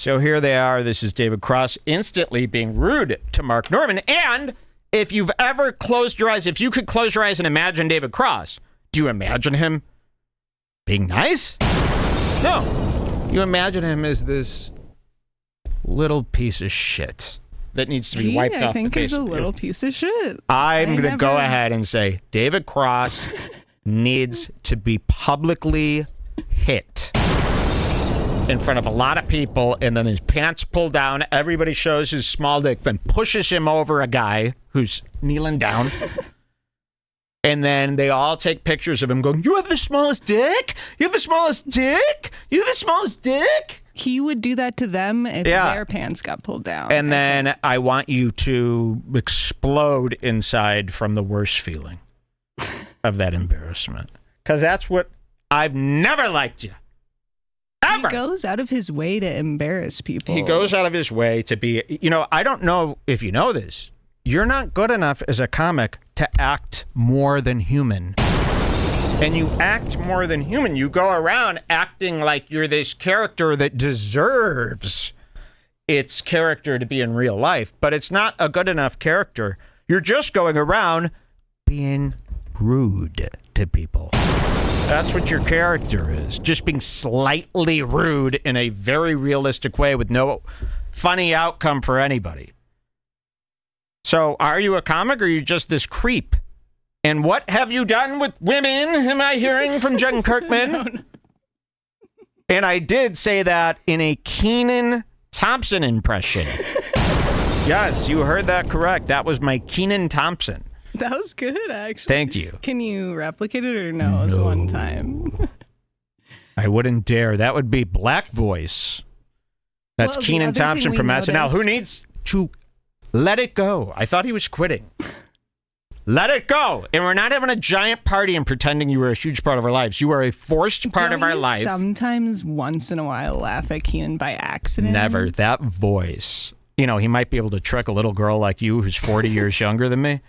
So here they are. This is David Cross instantly being rude to Mark Norman. And if you've ever closed your eyes, if you could close your eyes and imagine David Cross, do you imagine him being nice? No. You imagine him as this little piece of shit that needs to be wiped off the face. I think he's a little piece of shit. I'm going to go ahead and say David Cross needs to be publicly hit in front of a lot of people, and then his pants pulled down. Everybody shows his small dick, then pushes him over a guy who's kneeling down. And then they all take pictures of him going, "You have the smallest dick? You have the smallest dick? You have the smallest dick?" He would do that to them if their pants got pulled down. And then I want you to explode inside from the worst feeling of that embarrassment. Because that's what I've never liked you. Ever. He goes out of his way to embarrass people. He goes out of his way to be, I don't know if you know this. You're not good enough as a comic to act more than human. And you act more than human. You go around acting like you're this character that deserves its character to be in real life, but it's not a good enough character. You're just going around being rude to people. That's what your character is. Just being slightly rude in a very realistic way with no funny outcome for anybody. So are you a comic or are you just this creep? And what have you done with women? Am I hearing from Jen Kirkman? No. And I did say that in a Kenan Thompson impression. Yes, you heard that correct. That was my Kenan Thompson. That was good, actually. Thank you. Can you replicate it or no? It was one time. I wouldn't dare. That would be black voice. That's Kenan Thompson from SNL. Who needs to let it go? I thought he was quitting. Let it go. And we're not having a giant party and pretending you were a huge part of our lives. You are a forced part of our life. Sometimes, once in a while, laugh at Kenan by accident. Never. That voice. He might be able to trick a little girl like you who's 40 years younger than me.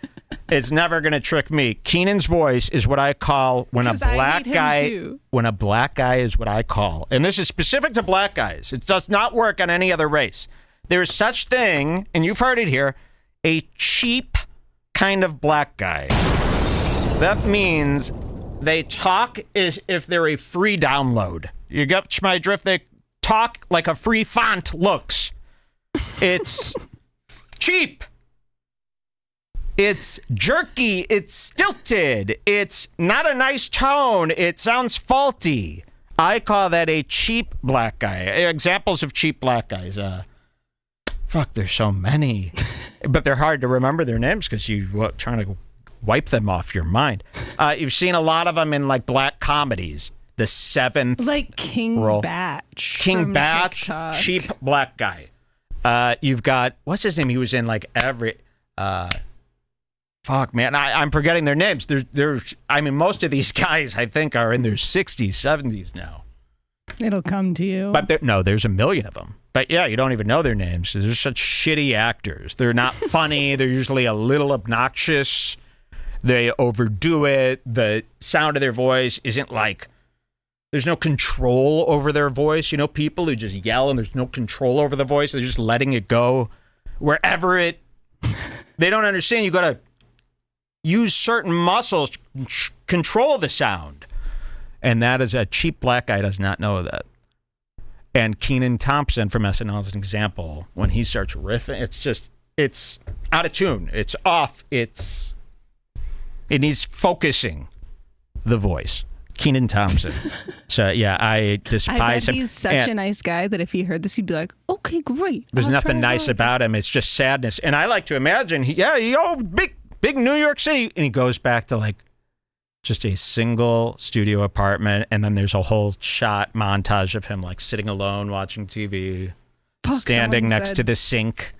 It's never going to trick me. Kenan's voice is what I call when a black guy, is what I call. And this is specific to black guys. It does not work on any other race. There's such thing, and you've heard it here, a cheap kind of black guy. That means they talk as if they're a free download. You get my drift? They talk like a free font looks. It's cheap. It's jerky. It's stilted. It's not a nice tone. It sounds faulty. I call that a cheap black guy. Examples of cheap black guys. There's so many. But they're hard to remember their names because you're trying to wipe them off your mind. You've seen a lot of them in like black comedies. The Seventh. Like King role. Batch. King Batch, TikTok. Cheap black guy. You've got, what's his name? He was in like every... I'm forgetting their names. Most of these guys, I think, are in their 60s, 70s now. It'll come to you. But there's a million of them. But yeah, you don't even know their names. They're such shitty actors. They're not funny. They're usually a little obnoxious. They overdo it. The sound of their voice isn't like, there's no control over their voice. People who just yell and there's no control over the voice. They're just letting it go wherever they don't understand. You got to use certain muscles to control the sound. And that is a cheap black guy does not know that. And Kenan Thompson from SNL is an example. When he starts riffing, it's out of tune. It's off. It needs focusing the voice. Kenan Thompson. So, yeah, I despise him. He's such a nice guy that if he heard this, he'd be like, okay, great. There's nothing nice about him. It's just sadness. And I like to imagine, big New York City. And he goes back to like just a single studio apartment. And then there's a whole shot montage of him like sitting alone watching TV, standing next to the sink.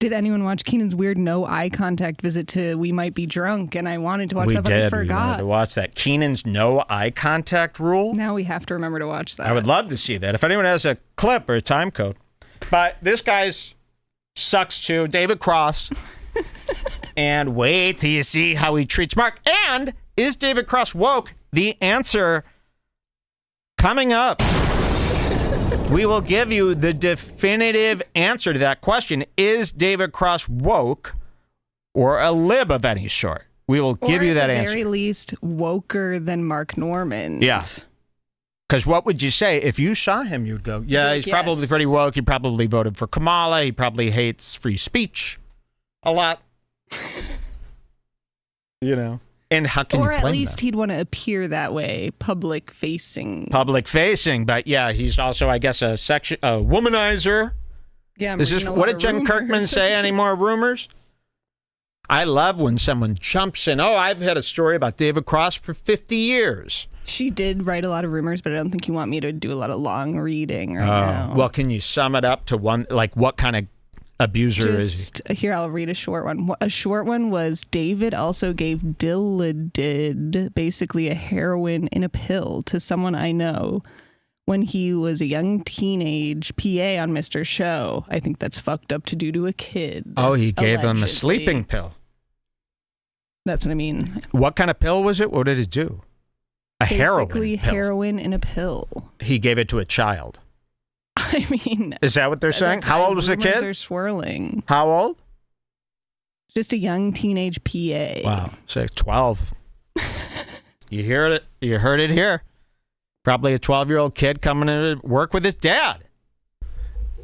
Did anyone watch Kenan's weird no eye contact visit to We Might Be Drunk? And I wanted to watch that, but I forgot. We wanted to watch that. Kenan's no eye contact rule? Now we have to remember to watch that. I would love to see that. If anyone has a clip or a time code. But this guy's sucks too. David Cross. And wait till you see how he treats Mark. And is David Cross woke? The answer coming up. We will give you the definitive answer to that question. Is David Cross woke or a lib of any sort? We will give you that answer. Or at the very least, woker than Mark Norman. Yeah. Because what would you say? If you saw him, you'd go, yeah, he's probably pretty woke. He probably voted for Kamala. He probably hates free speech a lot. You know. And how can or you at blame least them? he'd want to appear that way, public facing. But yeah, he's also, I guess, a womanizer. Yeah. Is this what did Jen Kirkman say? Any more rumors? I love when someone jumps in. Oh, I've had a story about David Cross for 50 years. She did write a lot of rumors, but I don't think you want me to do a lot of long reading right now. Well, can you sum it up to one? Like, what kind of abuser is he? Here, I'll read a short one. A short one was David also gave Dilaudid, basically a heroin in a pill, to someone I know when he was a young teenage PA on Mr. Show. I think that's fucked up to do to a kid. Oh, he gave allegedly. him a sleeping pill. That's what I mean. What kind of pill was it? What did it do? Heroin Basically, pill. heroin in a pill. He gave it to a child. I mean, is that what they're saying? How old was the kid? They're swirling. How old? Just a young teenage PA. Wow, say 12. You heard it. You heard it here. Probably a 12-year-old kid coming to work with his dad.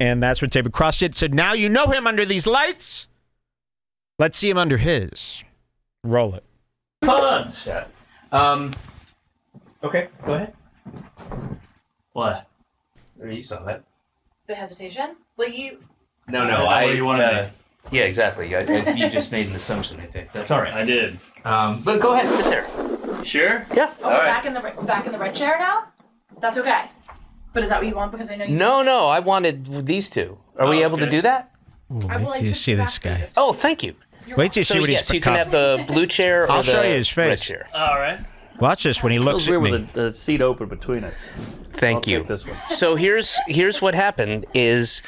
And that's what David Cross did. So now you know him under these lights. Let's see him under his. Roll it. Fun. Shit. Okay, go ahead. What? You saw that. The hesitation? Well, you... No, you wanted yeah, exactly. You just made an assumption, I think. That's all right. I did. But go ahead, sit there. Sure? Yeah. Oh, we're back in the red chair now? That's okay. But is that what you want? Because I know you... No, I wanted these two. Are we able to do that? Ooh, wait till you see this guy. Oh, thank you. Wait till you see what he's yes, you can have the blue chair or I'll the show you his red face. chair. All right. Watch this when he looks at me. With the seat open between us. Thank you. Take this one. So here's what happened is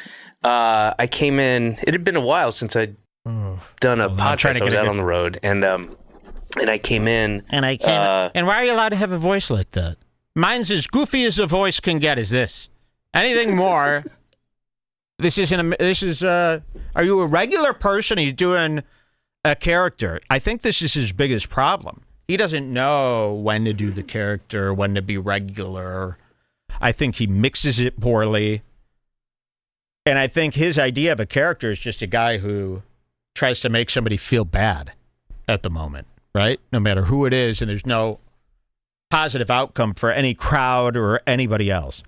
I came in. It had been a while since I'd done a podcast. I was out on the road, and I came in. And why are you allowed to have a voice like that? Mine's as goofy as a voice can get. Is this anything more? Are you a regular person? Are you doing a character? I think this is his biggest problem. He doesn't know when to do the character, when to be regular. I think he mixes it poorly. And I think his idea of a character is just a guy who tries to make somebody feel bad at the moment, right? No matter who it is, and there's no positive outcome for any crowd or anybody else.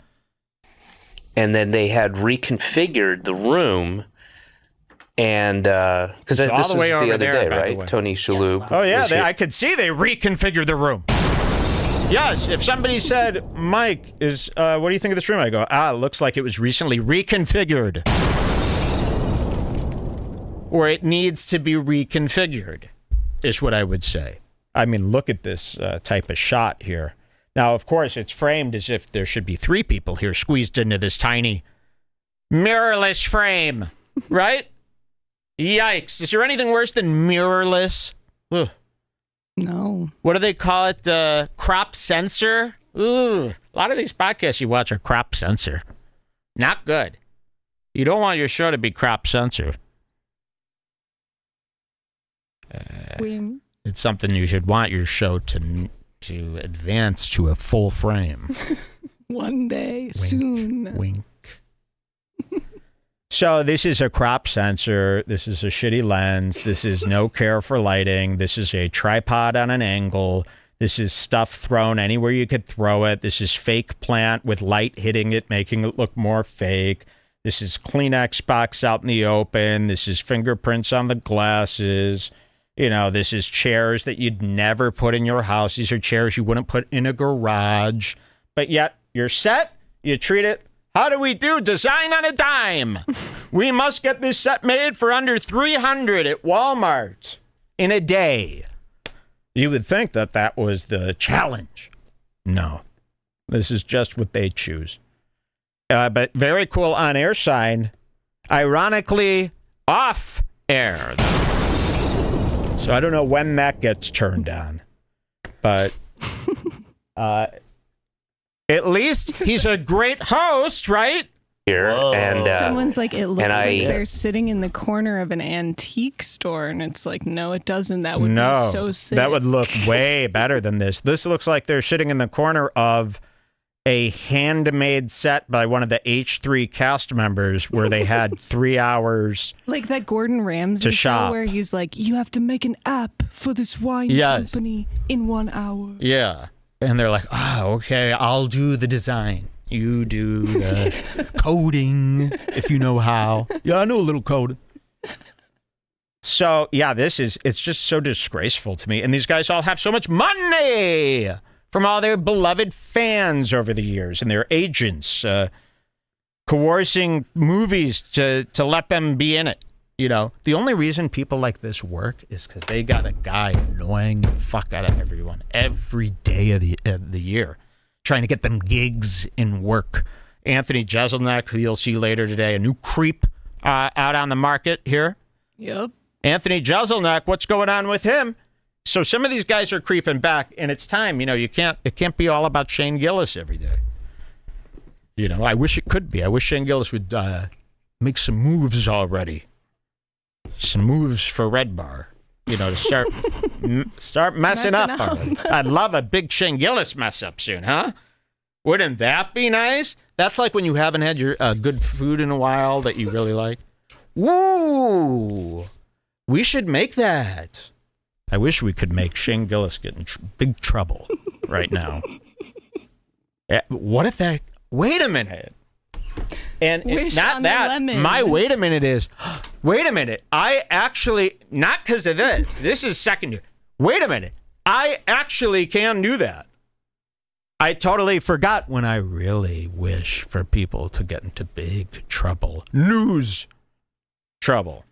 And then they had reconfigured the room. And because this was the other day, right? Tony Shalhoub. Oh, yeah. I could see they reconfigured the room. Yes. If somebody said, Mike, what do you think of this room? I go, it looks like it was recently reconfigured. Or it needs to be reconfigured, is what I would say. I mean, look at this type of shot here. Now, of course, it's framed as if there should be 3 people here squeezed into this tiny mirrorless frame, right? Yikes. Is there anything worse than mirrorless? Ugh. No. What do they call it? Crop sensor? Ooh. A lot of these podcasts you watch are crop sensor. Not good. You don't want your show to be crop sensor. It's something you should want your show to advance to a full frame. One day, wink, soon. Wink. So this is a crop sensor. This is a shitty lens. This is no care for lighting. This is a tripod on an angle. This is stuff thrown anywhere you could throw it. This is fake plant with light hitting it, making it look more fake. This is Kleenex box out in the open. This is fingerprints on the glasses. You know, this is chairs that you'd never put in your house. These are chairs you wouldn't put in a garage. But yet, you're set. You treat it. How do we do? Design on a dime. We must get this set made for under $300 at Walmart in a day. You would think that that was the challenge. No. This is just what they choose. But very cool on-air sign. Ironically, off-air. So I don't know when that gets turned on. But at least he's a great host, right? here, and someone's like, it looks and like they're sitting in the corner of an antique store, and it's like, no, it doesn't. That would be so sick. That would look way better than this. This looks like they're sitting in the corner of a handmade set by one of the H3 cast members where they had 3 hours like that Gordon Ramsay to show shop. where he's like, you have to make an app for this wine company in 1 hour. Yeah. And they're like, okay, I'll do the design. You do the coding, if you know how. Yeah, I know a little coding. So, yeah, it's just so disgraceful to me. And these guys all have so much money from all their beloved fans over the years and their agents coercing movies to let them be in it. You know, the only reason people like this work is because they got a guy annoying the fuck out of everyone every day of the year, trying to get them gigs in work. Anthony Jeselnik, who you'll see later today, a new creep out on the market here. Yep. Anthony Jeselnik, what's going on with him? So some of these guys are creeping back, and it's time. You know, it can't be all about Shane Gillis every day. You know, I wish it could be. I wish Shane Gillis would make some moves already. Some moves for Redbar. You know, to start messing up. I'd love a big Shane Gillis mess up soon, huh? Wouldn't that be nice? That's like when you haven't had your good food in a while that you really like. Woo! We should make that. I wish we could make Shane Gillis get in big trouble right now. What if that... Wait a minute. And not that. My wait a minute is... Wait a minute. I actually... Not because of this. This is secondary. Wait a minute. I actually can do that. I totally forgot when I really wish for people to get into big trouble. News trouble.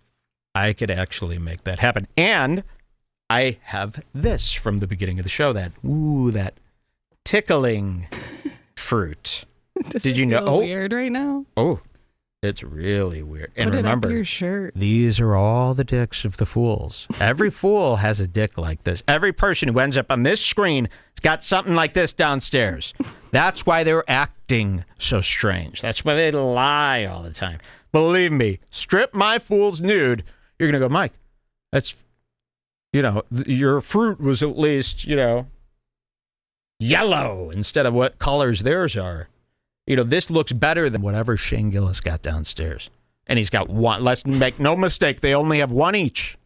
I could actually make that happen. And... I have this from the beginning of the show, that tickling fruit. Did you know? Weird right now? Oh, it's really weird. And Put remember, it up your shirt. These are all the dicks of the fools. Every fool has a dick like this. Every person who ends up on this screen has got something like this downstairs. That's why they're acting so strange. That's why they lie all the time. Believe me, strip my fools nude, you're going to go, Mike, that's... You know, your fruit was at least, yellow instead of what colors theirs are. You know, this looks better than whatever Shane Gillis got downstairs. And he's got one. Let's make no mistake, they only have one each.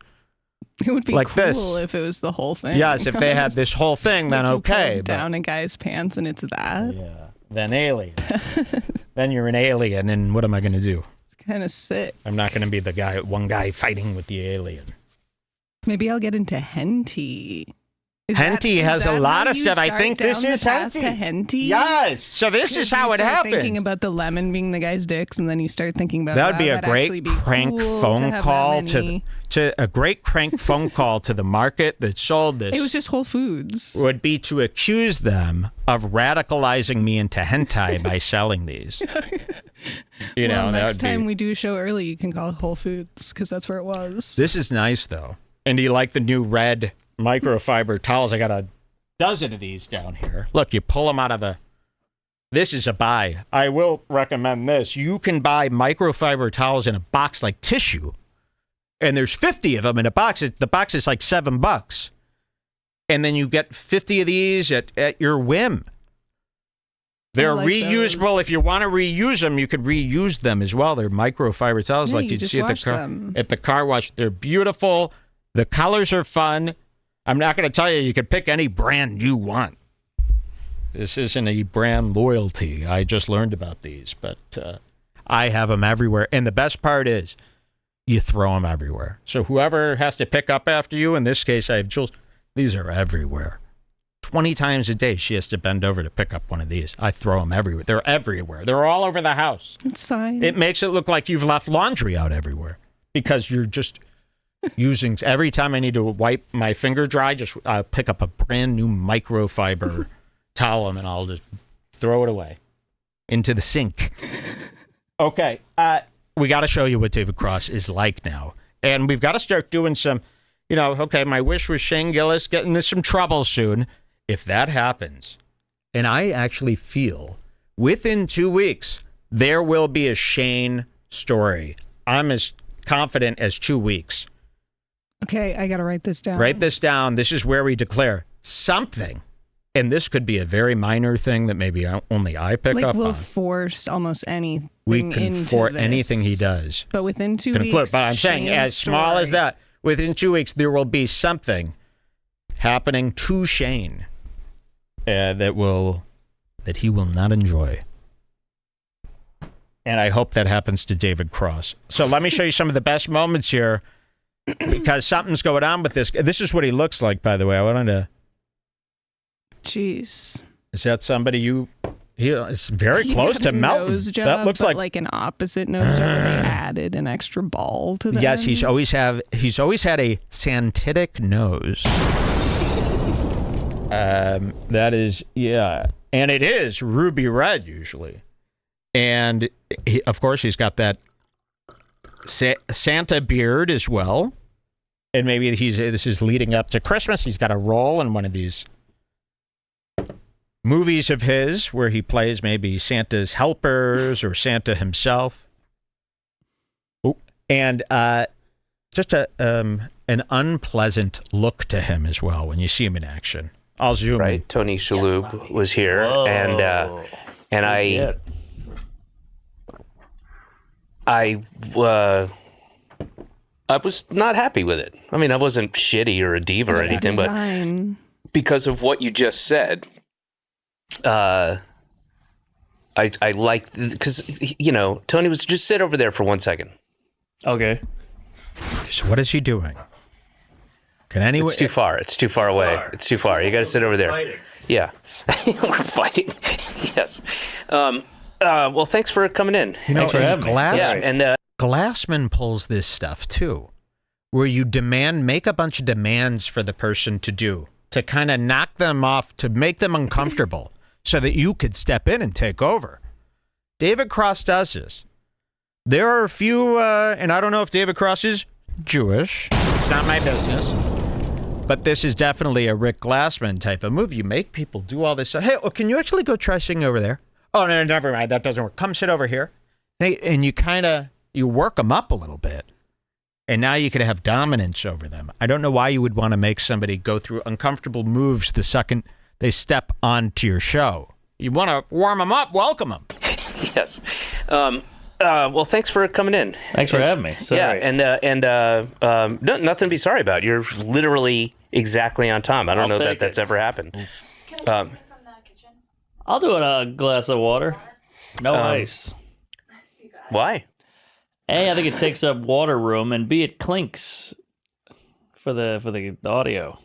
It would be like cool this. If it was the whole thing. Yes, if they had this whole thing, then okay. Pull down a guy's pants and it's that. Yeah, then alien. Then you're an alien, and what am I going to do? It's kind of sick. I'm not going to be the one guy fighting with the alien. Maybe I'll get into henty. Henty has a lot of stuff. I think this is henty. Yes. So this is how it happens. Thinking about the lemon being the guy's dicks, and then you start thinking about that would be a great prank phone call to a great prank phone call to the market that sold this. It was just Whole Foods. Would be to accuse them of radicalizing me into hentai by selling these. You know, next time we do a show early, you can call it Whole Foods because that's where it was. This is nice though. And do you like the new red microfiber towels? I got a dozen of these down here. Look, you pull them out of this is a buy. I will recommend this. You can buy microfiber towels in a box like tissue. And there's 50 of them in a box. The box is like $7. And then you get 50 of these at your whim. They're reusable. If you want to reuse them, you could reuse them as well. They're microfiber towels like you'd see at the car wash. They're beautiful. The colors are fun. I'm not going to tell you, you can pick any brand you want. This isn't a brand loyalty. I just learned about these, but I have them everywhere. And the best part is you throw them everywhere. So whoever has to pick up after you, in this case, I have Jules, these are everywhere. 20 times a day, she has to bend over to pick up one of these. I throw them everywhere. They're everywhere. They're all over the house. It's fine. It makes it look like you've left laundry out everywhere because you're just... using every time I need to wipe my finger dry, just pick up a brand new microfiber towel and I'll just throw it away into the sink. Okay, we got to show you what David Cross is like now, and we've got to start doing some. Okay, my wish was Shane Gillis getting into some trouble soon. If that happens, and I actually feel within 2 weeks There will be a Shane story. I'm as confident as 2 weeks. Okay, I got to write this down. Write this down. This is where we declare something. And this could be a very minor thing that maybe only I pick up we'll on. force almost anything. We can force anything he does. But within 2 weeks. But I'm saying, as small as that, within 2 weeks, there will be something happening to Shane that he will not enjoy. And I hope that happens to David Cross. So let me show you some of the best moments here, because something's going on with this. This is what he looks like, by the way. I wanted to. Jeez. Is that somebody it's very close to Melton. Job, that looks like an opposite nose job. They added an extra ball to that. Yes, he's always had a Santitic nose. That is, yeah. And it is ruby red usually. And of course he's got that Santa beard as well. And maybe this is leading up to Christmas. He's got a role in one of these movies of his where he plays maybe Santa's helpers or Santa himself. Ooh. And just an unpleasant look to him as well when you see him in action. I'll zoom in. Right, Tony Shalhoub was here, and I was not happy with it. I mean, I wasn't shitty or a diva or anything, but because of what you just said, I like, because, Tony was just sit over there for 1 second. Okay. So what is he doing? Can anyone? It's too far. It's too far away. It's too far. You got to sit over there. Fighting. Yeah. We're fighting. Yes. Well, thanks for coming in. Thanks for having me. Yeah, and Glassman pulls this stuff too, where you make a bunch of demands for the person to do, to kind of knock them off, to make them uncomfortable, so that you could step in and take over. David Cross does this. There are a few, and I don't know if David Cross is Jewish. It's not my business. But this is definitely a Rick Glassman type of move. You make people do all this. Hey, can you actually go try singing over there? Oh, no, never mind. That doesn't work. Come sit over here. And you work them up a little bit. And now you can have dominance over them. I don't know why you would want to make somebody go through uncomfortable moves the second they step onto your show. You want to warm them up, welcome them. Yes. Well, thanks for coming in. Thanks for having me. Sorry. Yeah, nothing to be sorry about. You're literally exactly on time. I don't know that that's ever happened. Can I get something from the kitchen? I'll do a glass of water. No ice. Why? A, I think it takes up water room, and B, it clinks for the audio.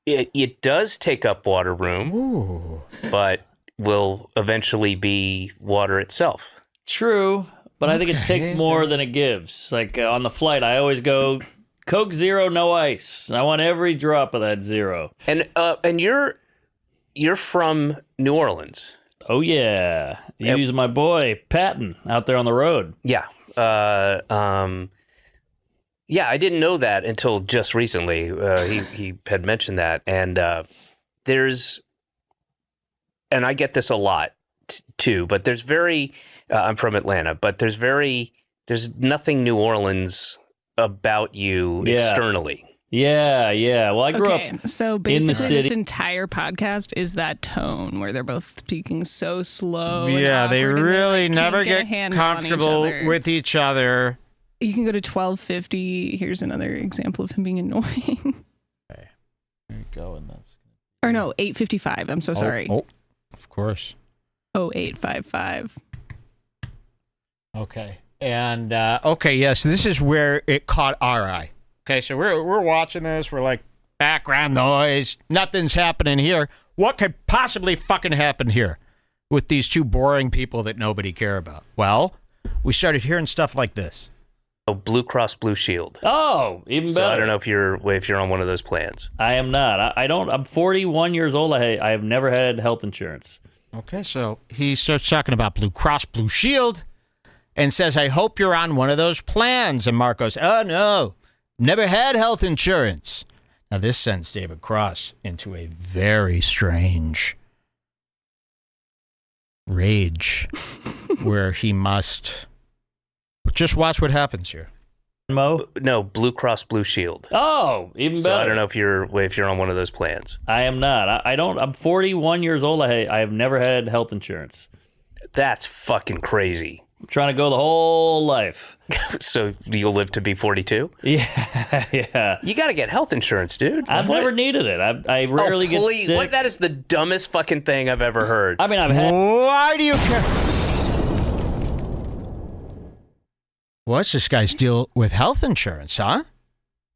It does take up water room, Ooh. but will eventually be water itself. True, but I think it takes more than it gives. Like on the flight, I always go Coke Zero, no ice. I want every drop of that zero. And you're from New Orleans. Oh yeah, use my boy Patton out there on the road. Yeah. Yeah, I didn't know that until just recently. He had mentioned that, and and I get this a lot too. But I'm from Atlanta, but there's nothing New Orleans about you externally. Yeah. Well, I grew up so basically in the city. This entire podcast is that tone where they're both speaking so slow. Yeah, they really never get comfortable with each other. You can go to 1250. Here's another example of him being annoying. Okay, there you go, and that's. Or no, 855. I'm so sorry. Oh, of course. 0855. Okay, and yes, this is where it caught our eye. Okay, so we're watching this. We're like, background noise. Nothing's happening here. What could possibly fucking happen here with these two boring people that nobody care about? Well, we started hearing stuff like this. Oh, Blue Cross Blue Shield. Oh, even better. So I don't know if you're on one of those plans. I am not. I don't. I'm 41 years old. I have never had health insurance. Okay, so he starts talking about Blue Cross Blue Shield and says, I hope you're on one of those plans. And Mark goes, oh, no, never had health insurance. Now, this sends David Cross into a very strange rage where he must just watch what happens here. Mo? No, Blue Cross Blue Shield. Oh, even better. So I don't know if you're on one of those plans. I am not. I don't. I'm 41 years old. I have never had health insurance. That's fucking crazy. I'm trying to go the whole life. So you'll live to be 42? Yeah. You got to get health insurance, dude. I've never needed it. I rarely get sick. That is the dumbest fucking thing I've ever heard. I mean, I've had. Why do you care? What's this guy's deal with health insurance, huh?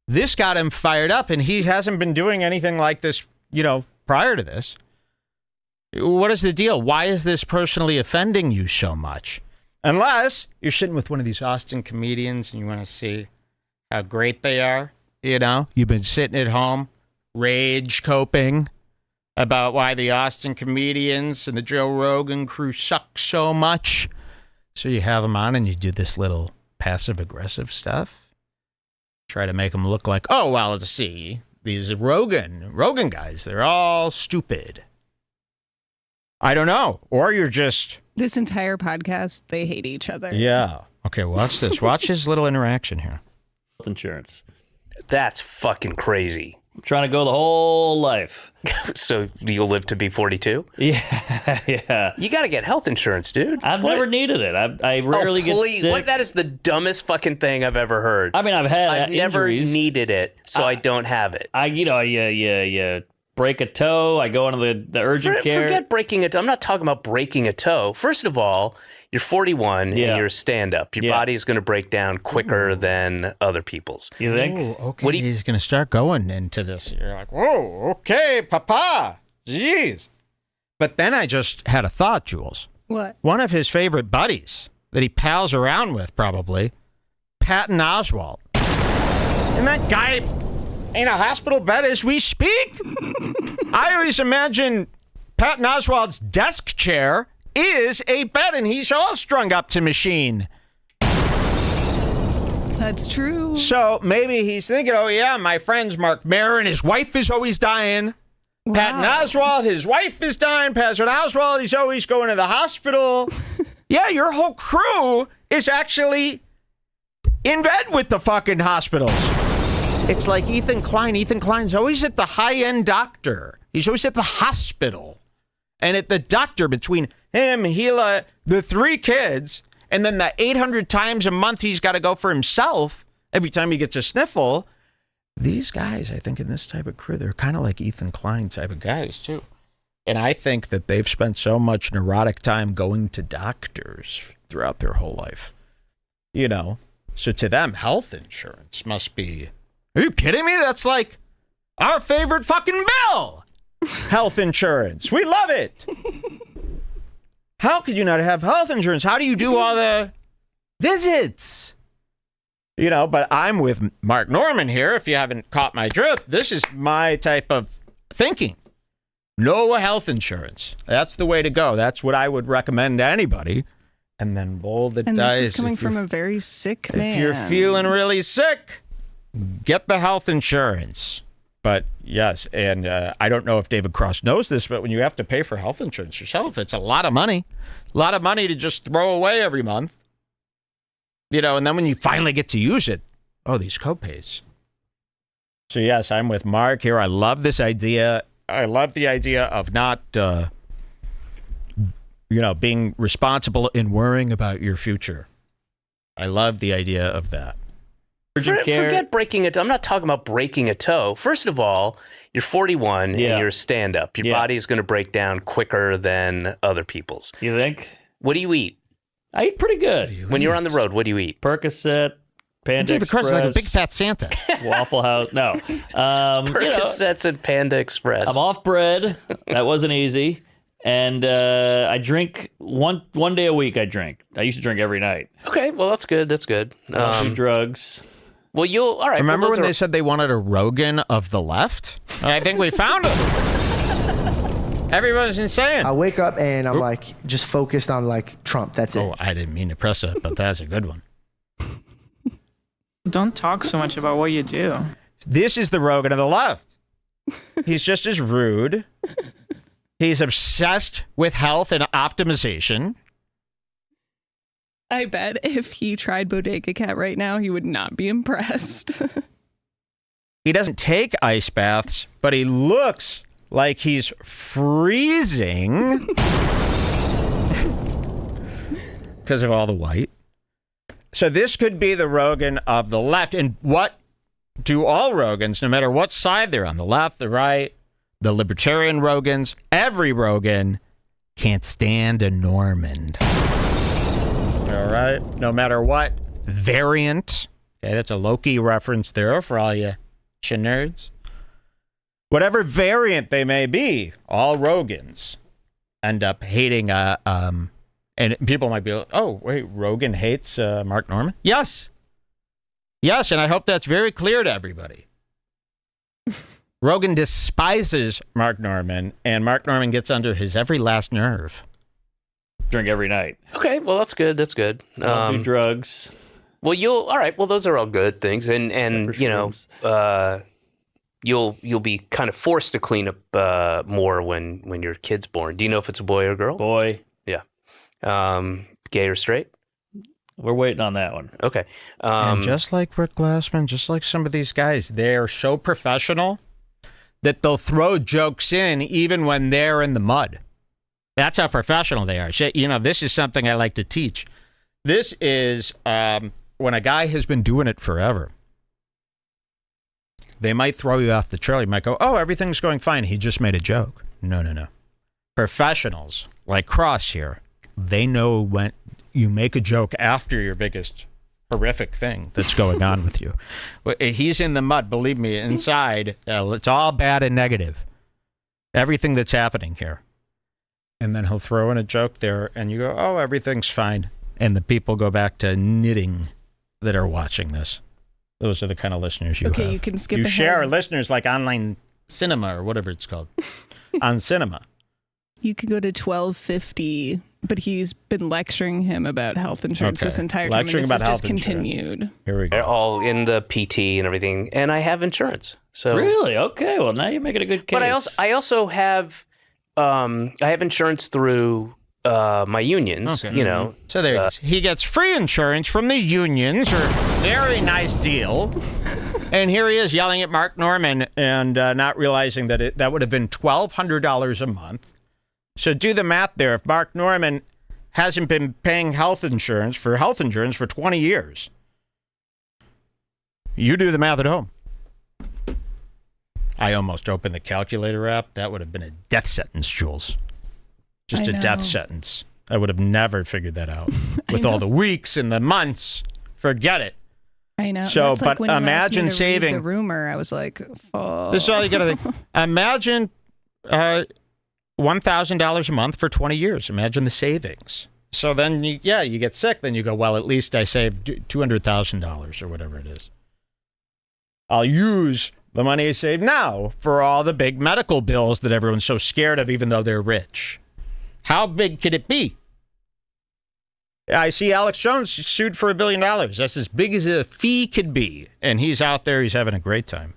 This got him fired up, and he hasn't been doing anything like this, prior to this. What is the deal? Why is this personally offending you so much? Unless you're sitting with one of these Austin comedians and you want to see how great they are. You've been sitting at home, rage coping about why the Austin comedians and the Joe Rogan crew suck so much. So you have them on and you do this little passive-aggressive stuff. Try to make them look like, oh, well, let's see, these Rogan guys, they're all stupid. I don't know. Or you're just... This entire podcast, they hate each other. Yeah. Okay, watch this. Watch his little interaction here. Health insurance. That's fucking crazy. I'm trying to go the whole life. So you'll live to be 42? Yeah. You got to get health insurance, dude. I've never needed it. I rarely get sick. That is the dumbest fucking thing I've ever heard. I mean, I've had injuries. Never needed it, so I don't have it. You break a toe. I go into the urgent care. Forget breaking a toe. I'm not talking about breaking a toe. First of all, you're 41 and you're a stand-up. Your body is going to break down quicker than other people's. You think? Ooh, okay, he's going to start going into this. You're like, whoa, okay, papa. Jeez. But then I just had a thought, Jules. What? One of his favorite buddies that he pals around with, probably, Patton Oswalt. And that guy in a hospital bed as we speak. I always imagine Patton Oswalt's desk chair is a bed, and he's all strung up to machine. That's true. So maybe he's thinking, oh, yeah, my friend's Mark Maron, his wife is always dying. Wow. Patton Oswalt, his wife is dying. Patton Oswalt, he's always going to the hospital. Yeah, your whole crew is actually in bed with the fucking hospitals. It's like Ethan Klein. Ethan Klein's always at the high-end doctor. He's always at the hospital. And at the doctor, between him, Gila, the 3 kids, and then the 800 times a month he's got to go for himself every time he gets a sniffle. These guys, I think, in this type of crew, they're kind of like Ethan Klein type of guys, too. And I think that they've spent so much neurotic time going to doctors throughout their whole life. So to them, health insurance must be... Are you kidding me? That's like our favorite fucking bill. Health insurance. We love it. How could you not have health insurance? How do you do all the visits? But I'm with Mark Norman here. If you haven't caught my drift, this is my type of thinking. No health insurance. That's the way to go. That's what I would recommend to anybody. And then roll the dice. This is coming from a very sick man. If you're feeling really sick, get the health insurance. But yes, and I don't know if David Cross knows this, but when you have to pay for health insurance yourself, it's a lot of money. A lot of money to just throw away every month. And then when you finally get to use it, these copays. So yes, I'm with Mark here. I love this idea. I love the idea of not, being responsible in worrying about your future. I love the idea of that. Forget breaking a toe. I'm not talking about breaking a toe. First of all, you're 41 and you're a stand-up. Your body is going to break down quicker than other people's. You think? What do you eat? I eat pretty good. When you're on the road, what do you eat? Percocet, Panda David Express. Cross is like a big fat Santa. Waffle House. No. Percocets and Panda Express. I'm off bread. That wasn't easy. And I drink one day a week. I used to drink every night. Okay, well, that's good. That's good. Do drugs. Well, all right. Remember when they said they wanted a Rogan of the left? I think we found him. Everyone's insane. I wake up and I'm like just focused on like Trump. That's it. Oh, I didn't mean to press it, but that's a good one. Don't talk so much about what you do. This is the Rogan of the left. He's just as rude. He's obsessed with health and optimization. I bet if he tried Bodega Cat right now, he would not be impressed. He doesn't take ice baths, but he looks like he's freezing because of all the white. So this could be the Rogan of the left. And what do all Rogans, no matter what side they're on, the left, the right, the libertarian Rogans, every Rogan can't stand a Normand. All right? No matter what variant. Okay, that's a Loki reference there for all you nerds. Whatever variant they may be, all Rogans end up hating and people might be like, oh, wait, Rogan hates Mark Norman? Yes. Yes, and I hope that's very clear to everybody. Rogan despises Mark Norman, and Mark Norman gets under his every last nerve. Drink every night. Okay, well, that's good. That's good. Don't do drugs. Well, all right. Well, those are all good things, and you know, you'll be kind of forced to clean up more when your kid's born. Do you know if it's a boy or a girl? Boy. Yeah. Gay or straight? We're waiting on that one. Okay. And just like Rick Glassman, just like some of these guys, they're so professional that they'll throw jokes in even when they're in the mud. That's how professional they are. You know, this is something I like to teach. This is when a guy has been doing it forever. They might throw you off the trail. You might go, oh, everything's going fine. He just made a joke. No. Professionals like Cross here, they know when you make a joke after your biggest horrific thing that's going on with you. He's in the mud, believe me, inside. It's all bad and negative. Everything that's happening here. And then he'll throw in a joke there, and you go, oh, everything's fine. And the people go back to knitting that are watching this. Those are the kind of listeners you have. Okay, you can skip You ahead. share listeners like online cinema or whatever it's called. On cinema. You could go to 1250, but he's been lecturing him about health insurance Okay. this entire time. Lecturing and this about has health just continued. Here we They're go. all in the PT and everything, and I have insurance. So Really? Okay. Well, now you're making a good case. But I also have insurance through my unions. Okay. You know, So there he gets free insurance from the unions, or very nice deal. And here he is yelling at Mark Norman and not realizing that that would have been $1,200 a month. So do the math there. If Mark Norman hasn't been paying health insurance for 20 years, you do the math at home. I almost opened the calculator app. That would have been a death sentence, Jules. Just I a death know. sentence. I would have never figured that out. With know. all the weeks and the months, forget it. I know. So, That's like but when you asked me imagine to read saving- the rumor. I was like, oh. This is all you got to think. Imagine $1,000 a month for 20 years. Imagine the savings. So then, you get sick. Then you go, well, at least I saved $200,000 or whatever it is. I'll use the money I save now for all the big medical bills that everyone's so scared of, even though they're rich. How big could it be? I see Alex Jones sued for $1 billion. That's as big as a fee could be. And he's out there. He's having a great time.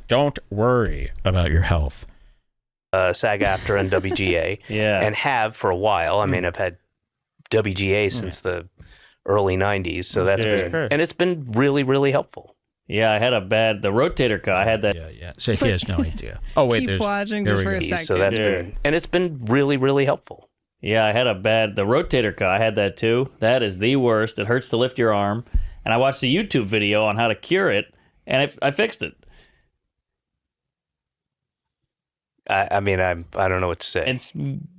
Don't worry about your health. SAG-AFTRA and WGA. Yeah. And have for a while. I mean, I've had WGA since the early 90s. So that's Sure. been, and it's been really, really helpful. Yeah, I had the rotator cuff. I had that. Yeah. So he has no idea. Oh, wait. Keep watching there just we for a go. second. So that's Yeah. been, and it's been really, really helpful. Yeah, I had the rotator cuff. I had that too. That is the worst. It hurts to lift your arm. And I watched a YouTube video on how to cure it, and I fixed it. I mean, I don't know what to say. It's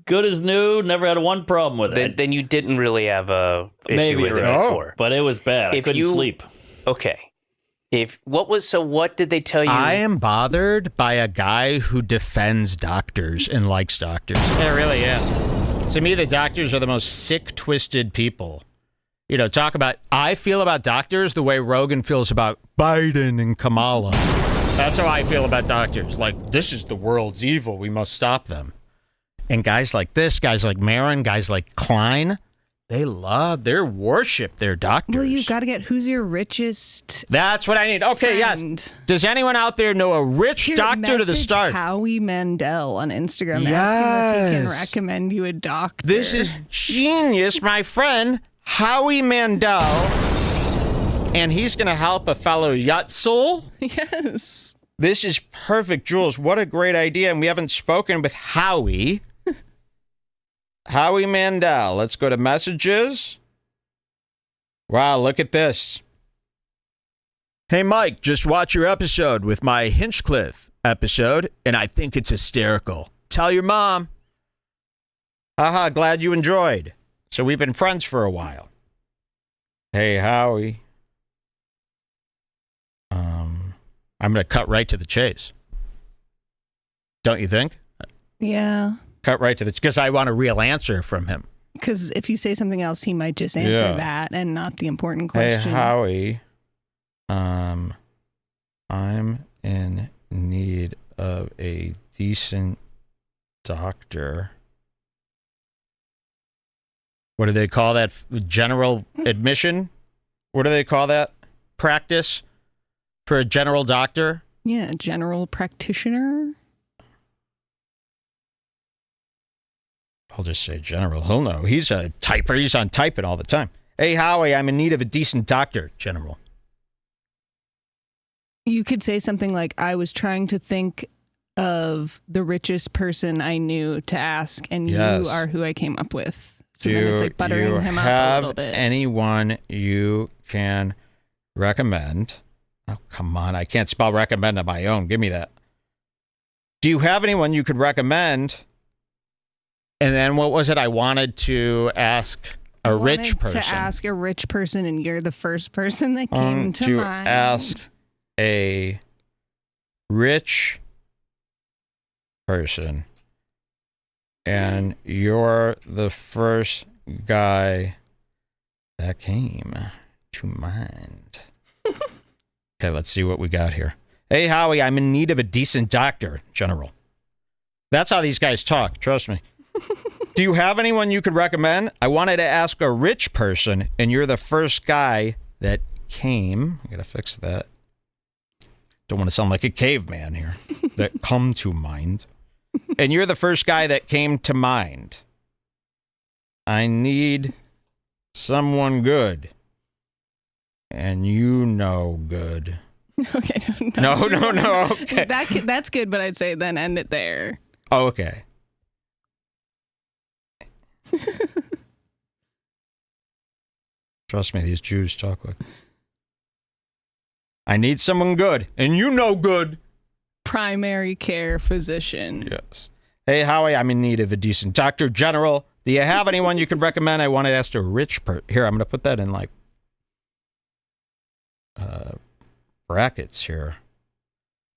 good as new. Never had one problem with it. Then you didn't really have a issue Maybe with it right. before. But it was bad. I If couldn't you- sleep. Okay. What did they tell you? I am bothered by a guy who defends doctors and likes doctors. I really am. To me, the doctors are the most sick, twisted people. You know, I feel about doctors the way Rogan feels about Biden and Kamala. That's how I feel about doctors. Like, this is the world's evil. We must stop them. And guys like this, guys like Marin, guys like Klein, They worship their doctors. Well, you've got to get who's your richest. That's what I need. Okay, friend. yes. Does anyone out there know a rich Here, doctor to the message start? Howie Mandel on Instagram. Ask him if he can Yes. recommend you a doctor. This is genius, my friend, Howie Mandel. And he's going to help a fellow Yutzel. Yes. This is perfect, Jules. What a great idea. And we haven't spoken with Howie. Howie Mandel. Let's go to messages. Wow, look at this. Hey, Mike, just watch your episode with my Hinchcliffe episode, and I think it's hysterical. Tell your mom. Haha, glad you enjoyed. So we've been friends for a while. Hey, Howie. I'm going to cut right to the chase. Don't you think? Yeah. Cut right to the... Because I want a real answer from him. Because if you say something else, he might just answer that and not the important question. Hey, Howie. I'm in need of a decent doctor. What do they call that? General admission? What do they call that? Practice for a general doctor? Yeah, general practitioner. I'll just say general. He'll know. He's a typer. He's on typing all the time. Hey, Howie, I'm in need of a decent doctor, general. You could say something like, I was trying to think of the richest person I knew to ask, and Yes. you are who I came up with. So Do then it's like buttering him up a have little bit. anyone you can recommend? Oh, come on. I can't spell recommend on my own. Give me that. Do you have anyone you could recommend? And then what was it? I wanted to ask a rich person. To ask a rich person, and you're the first person that came to mind. Ask a rich person. And you're the first guy that came to mind. Okay, let's see what we got here. Hey, Howie, I'm in need of a decent doctor, general. That's how these guys talk, trust me. Do you have anyone you could recommend? I wanted to ask a rich person, and you're the first guy that came. I gotta fix that. Don't want to sound like a caveman here. That come to mind. And you're the first guy that came to mind. I need someone good. And you know good. Okay, No. Okay. That's good, but I'd say then end it there. Oh, okay. Trust me, these Jews talk like... I need someone good, and you know good. Primary care physician. Yes. Hey, Howie, I'm in need of a decent doctor, general. Do you have anyone you could recommend? I wanted to ask a rich person. Here, I'm going to put that in like brackets here.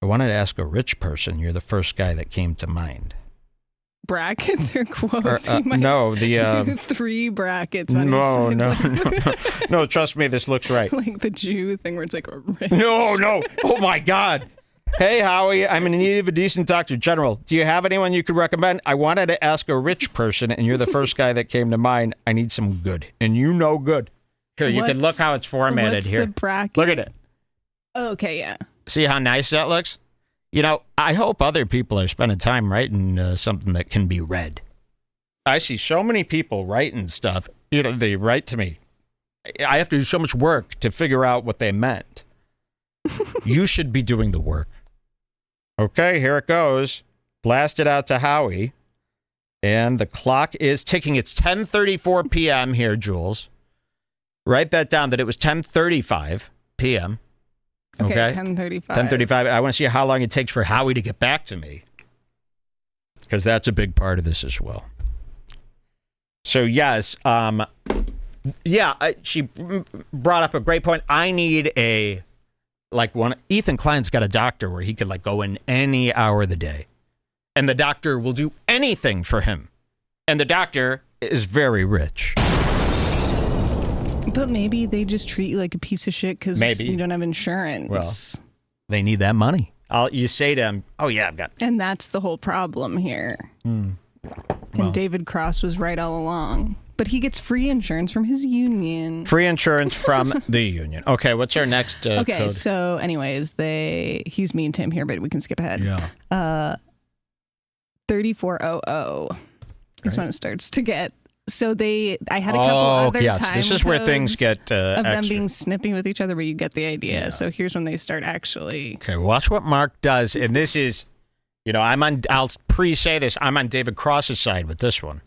I wanted to ask a rich person. You're the first guy that came to mind. Brackets or quotes? You might no, the do 3 brackets on no, each side. no. Trust me, this looks right. Like the Jew thing where it's like a rich. No. Oh my God. Hey, Howie, I'm in need of a decent doctor, general. Do you have anyone you could recommend? I wanted to ask a rich person, and you're the first guy that came to mind. I need some good, and you know good. Here, you can look how it's formatted what's here. The bracket? Look at it. Okay, yeah. See how nice that looks? You know, I hope other people are spending time writing something that can be read. I see so many people writing stuff. You know, they write to me. I have to do so much work to figure out what they meant. You should be doing the work. Okay, here it goes. Blast it out to Howie. And the clock is ticking. It's 10:34 p.m. here, Jules. Write that down, that it was 10:35 p.m. Okay, Okay. 10:35. 10:35. I want to see how long it takes for Howie to get back to me, because that's a big part of this as well. So yes, she brought up a great point. I need Ethan Klein's got a doctor where he could like go in any hour of the day, and the doctor will do anything for him, and the doctor is very rich. But maybe they just treat you like a piece of shit because Maybe. you don't have insurance. Well, they need that money. You say to him, "Oh yeah, I've got." And that's the whole problem here. Well. And David Cross was right all along. But he gets free insurance from his union. Free insurance from the union. Okay, what's our next Okay, code? so anyways, he's me and Tim here, but we can skip ahead. Yeah. 3400 is when it starts to get. So I had a couple other yes, this is where things get of them extra. being snippy with each other, but you get the idea. Yeah. So here's when they start actually. Okay, watch what Mark does, and this is, I'll pre-say this. I'm on David Cross's side with this one.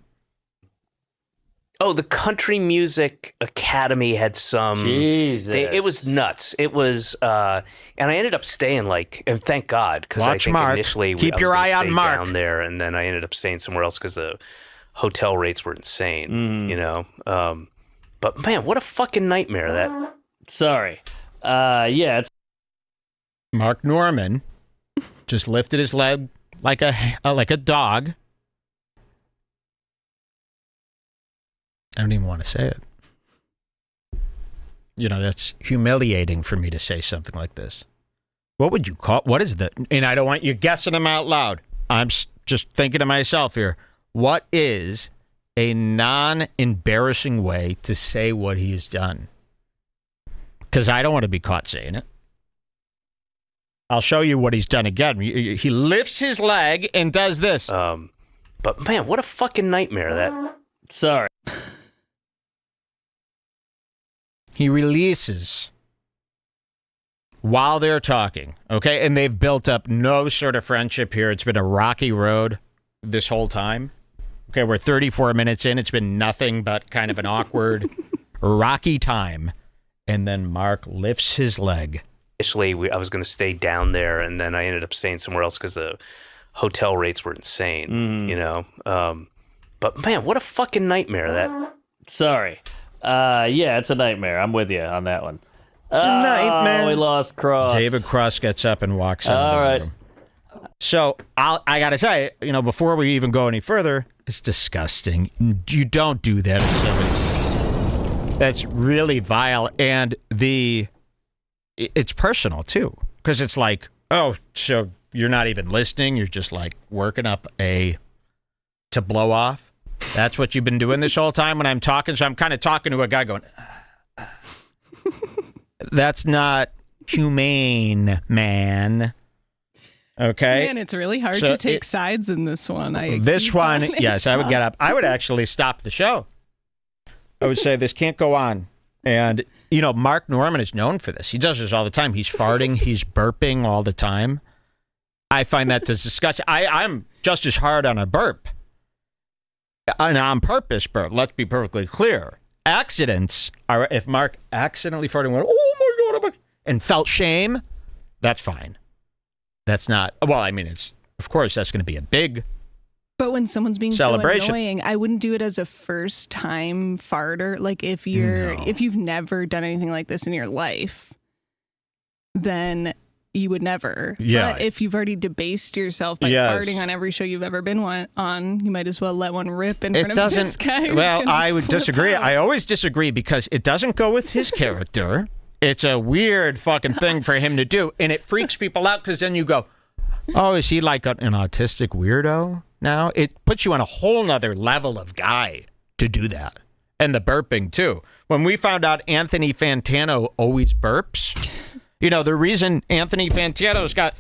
Oh, the Country Music Academy had some. Jesus. It was nuts. It was, and I ended up staying and thank God, because I think Mark. initially Keep I was your gonna eye on stay Mark down there, and then I ended up staying somewhere else because the hotel rates were insane. But man, what a fucking nightmare that. Sorry. Yeah, it's Mark Norman just lifted his leg like a dog. I don't even want to say it. That's humiliating for me to say something like this. What would you call? What is the? And I don't want you guessing them out loud. I'm just thinking to myself here. What is a non-embarrassing way to say what he has done? Because I don't want to be caught saying it. I'll show you what he's done again. He lifts his leg and does this. But man, what a fucking nightmare that. sorry. He releases while they're talking, okay? And they've built up no sort of friendship here. It's been a rocky road this whole time. Okay, we're 34 minutes in. It's been nothing but kind of an awkward, rocky time. And then Mark lifts his leg. Initially, I was going to stay down there, and then I ended up staying somewhere else because the hotel rates were insane, But man, what a fucking nightmare that. Sorry. Yeah, it's a nightmare. I'm with you on that one. Nightmare. Oh, we lost Cross. David Cross gets up and walks out All of the right. room. So I got to say, before we even go any further, it's disgusting. You don't do that. That's really vile. And it's personal, too, because it's like, oh, so you're not even listening. You're just like working up to blow off. That's what you've been doing this whole time when I'm talking. So I'm kind of talking to a guy going, that's not humane, man. Okay. Man, it's really hard to take sides in this one. Yes, I would get up. I would actually stop the show. I would say this can't go on. And, Mark Norman is known for this. He does this all the time. He's farting. He's burping all the time. I find that disgusting. I'm just as hard on a burp. An on-purpose burp. Let's be perfectly clear. Accidents are, if Mark accidentally farted and went, oh my God, and felt shame, that's fine. That's not, it's, of course, that's going to be a big But when someone's being celebration. So annoying, I wouldn't do it as a first-time farter. Like if you've never done anything like this in your life, then you would never. Yeah. But if you've already debased yourself by farting on every show you've ever been on, you might as well let one rip in front of this guy. Well, I would disagree. I always disagree because it doesn't go with his character. It's a weird fucking thing for him to do, and it freaks people out because then you go, oh, is he like an autistic weirdo now? It puts you on a whole nother level of guy to do that. And the burping, too. When we found out Anthony Fantano always burps, the reason Anthony Fantano's got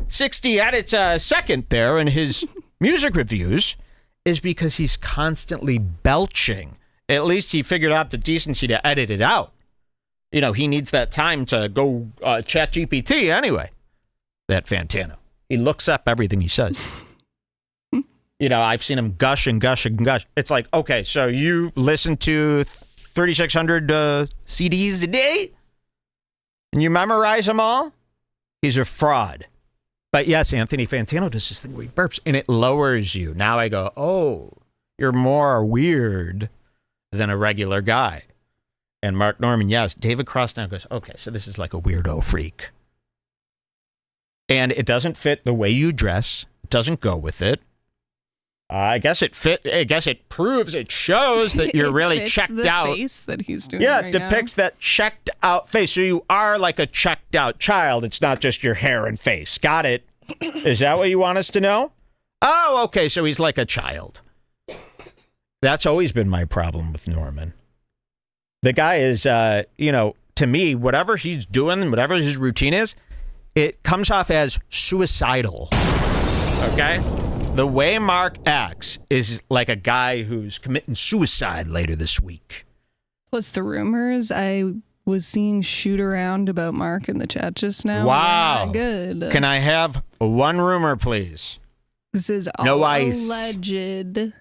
60 edits a second there in his music reviews is because he's constantly belching. At least he figured out the decency to edit it out. He needs that time to go chat GPT anyway, that Fantano. He looks up everything he says. I've seen him gush and gush and gush. It's like, okay, so you listen to 3,600 CDs a day? And you memorize them all? He's a fraud. But yes, Anthony Fantano does this thing where he burps, and it lowers you. Now I go, oh, you're more weird than a regular guy. And Mark Norman, yes. David Cross now goes, okay, so this is like a weirdo freak. And it doesn't fit the way you dress. It doesn't go with it. I guess it shows that you're really checked the out. Face that he's doing. Yeah, right it depicts now. that checked out face. So you are like a checked out child. It's not just your hair and face. Got it? Is that what you want us to know? Oh, okay. So he's like a child. That's always been my problem with Norman. The guy is, to me, whatever he's doing, whatever his routine is, it comes off as suicidal. Okay? The way Mark acts is like a guy who's committing suicide later this week. Plus the rumors I was seeing shoot around about Mark in the chat just now. Wow. Not good. Can I have one rumor, please? This is all No ice. alleged,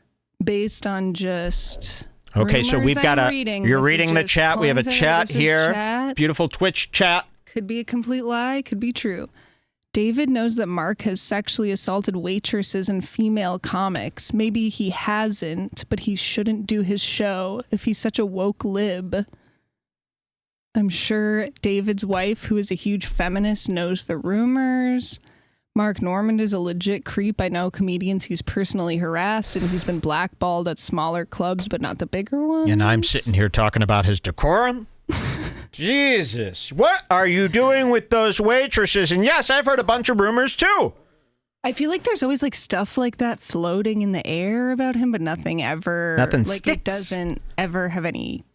based on just... Okay, so we've got I'm a... reading. You're This is reading the just chat. We have a content. chat This is here. chat. Beautiful Twitch chat. Could be a complete lie, could be true. David knows that Mark has sexually assaulted waitresses in female comics. Maybe he hasn't, but he shouldn't do his show if he's such a woke lib. I'm sure David's wife, who is a huge feminist, knows the rumors. Mark Normand is a legit creep. I know comedians he's personally harassed, and he's been blackballed at smaller clubs, but not the bigger ones. And I'm sitting here talking about his decorum. Jesus, what are you doing with those waitresses? And yes, I've heard a bunch of rumors too. I feel like there's always like stuff like that floating in the air about him, but nothing ever. Nothing like sticks. It doesn't ever have any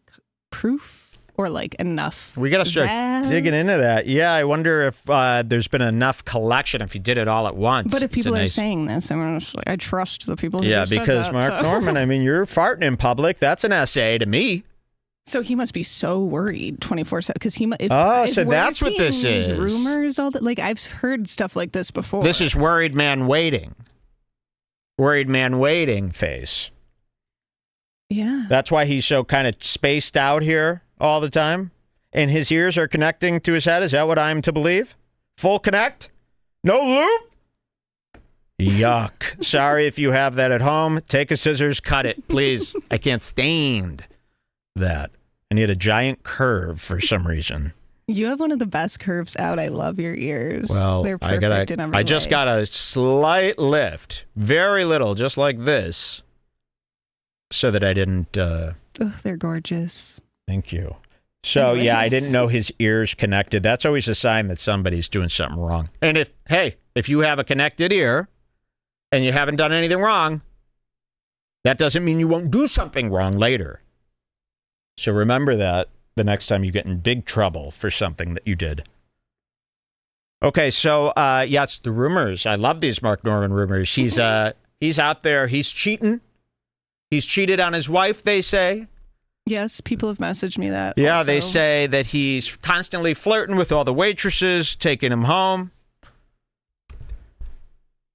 proof or like enough. We got to start zazz. digging into that. Yeah, I wonder if there's been enough collection if you did it all at once. But if It's people a are nice- saying this, I'm just like, I trust the people who Yeah, just said because that, Mark so. Norman, I mean, you're farting in public. That's an essay to me. So he must be so worried 24/7 because he. If, Oh, if so we're that's what this seeing these is. Rumors, all that. Like I've heard stuff like this before. This is worried man waiting. Worried man waiting face. Yeah. That's why he's so kind of spaced out here all the time. And his ears are connecting to his head. Is that what I'm to believe? Full connect? No loop? Yuck. Sorry if you have that at home. Take a scissors, cut it, please. I can't stand that. I need a giant curve for some reason. You have one of the best curves out. I love your ears. Well, they're perfect in every I just way. got a slight lift. Very little, just like this. So that I didn't... Ugh, they're gorgeous. Thank you. So, yeah, I Anyways. didn't know his ears connected. That's always a sign that somebody's doing something wrong. And if you have a connected ear and you haven't done anything wrong, that doesn't mean you won't do something wrong later. So remember that the next time you get in big trouble for something that you did. Okay, so, yes, the rumors. I love these Mark Norman rumors. He's out there. He's cheating. He's cheated on his wife, they say. Yes, people have messaged me that. Yeah, also. they say that he's constantly flirting with all the waitresses, taking them home.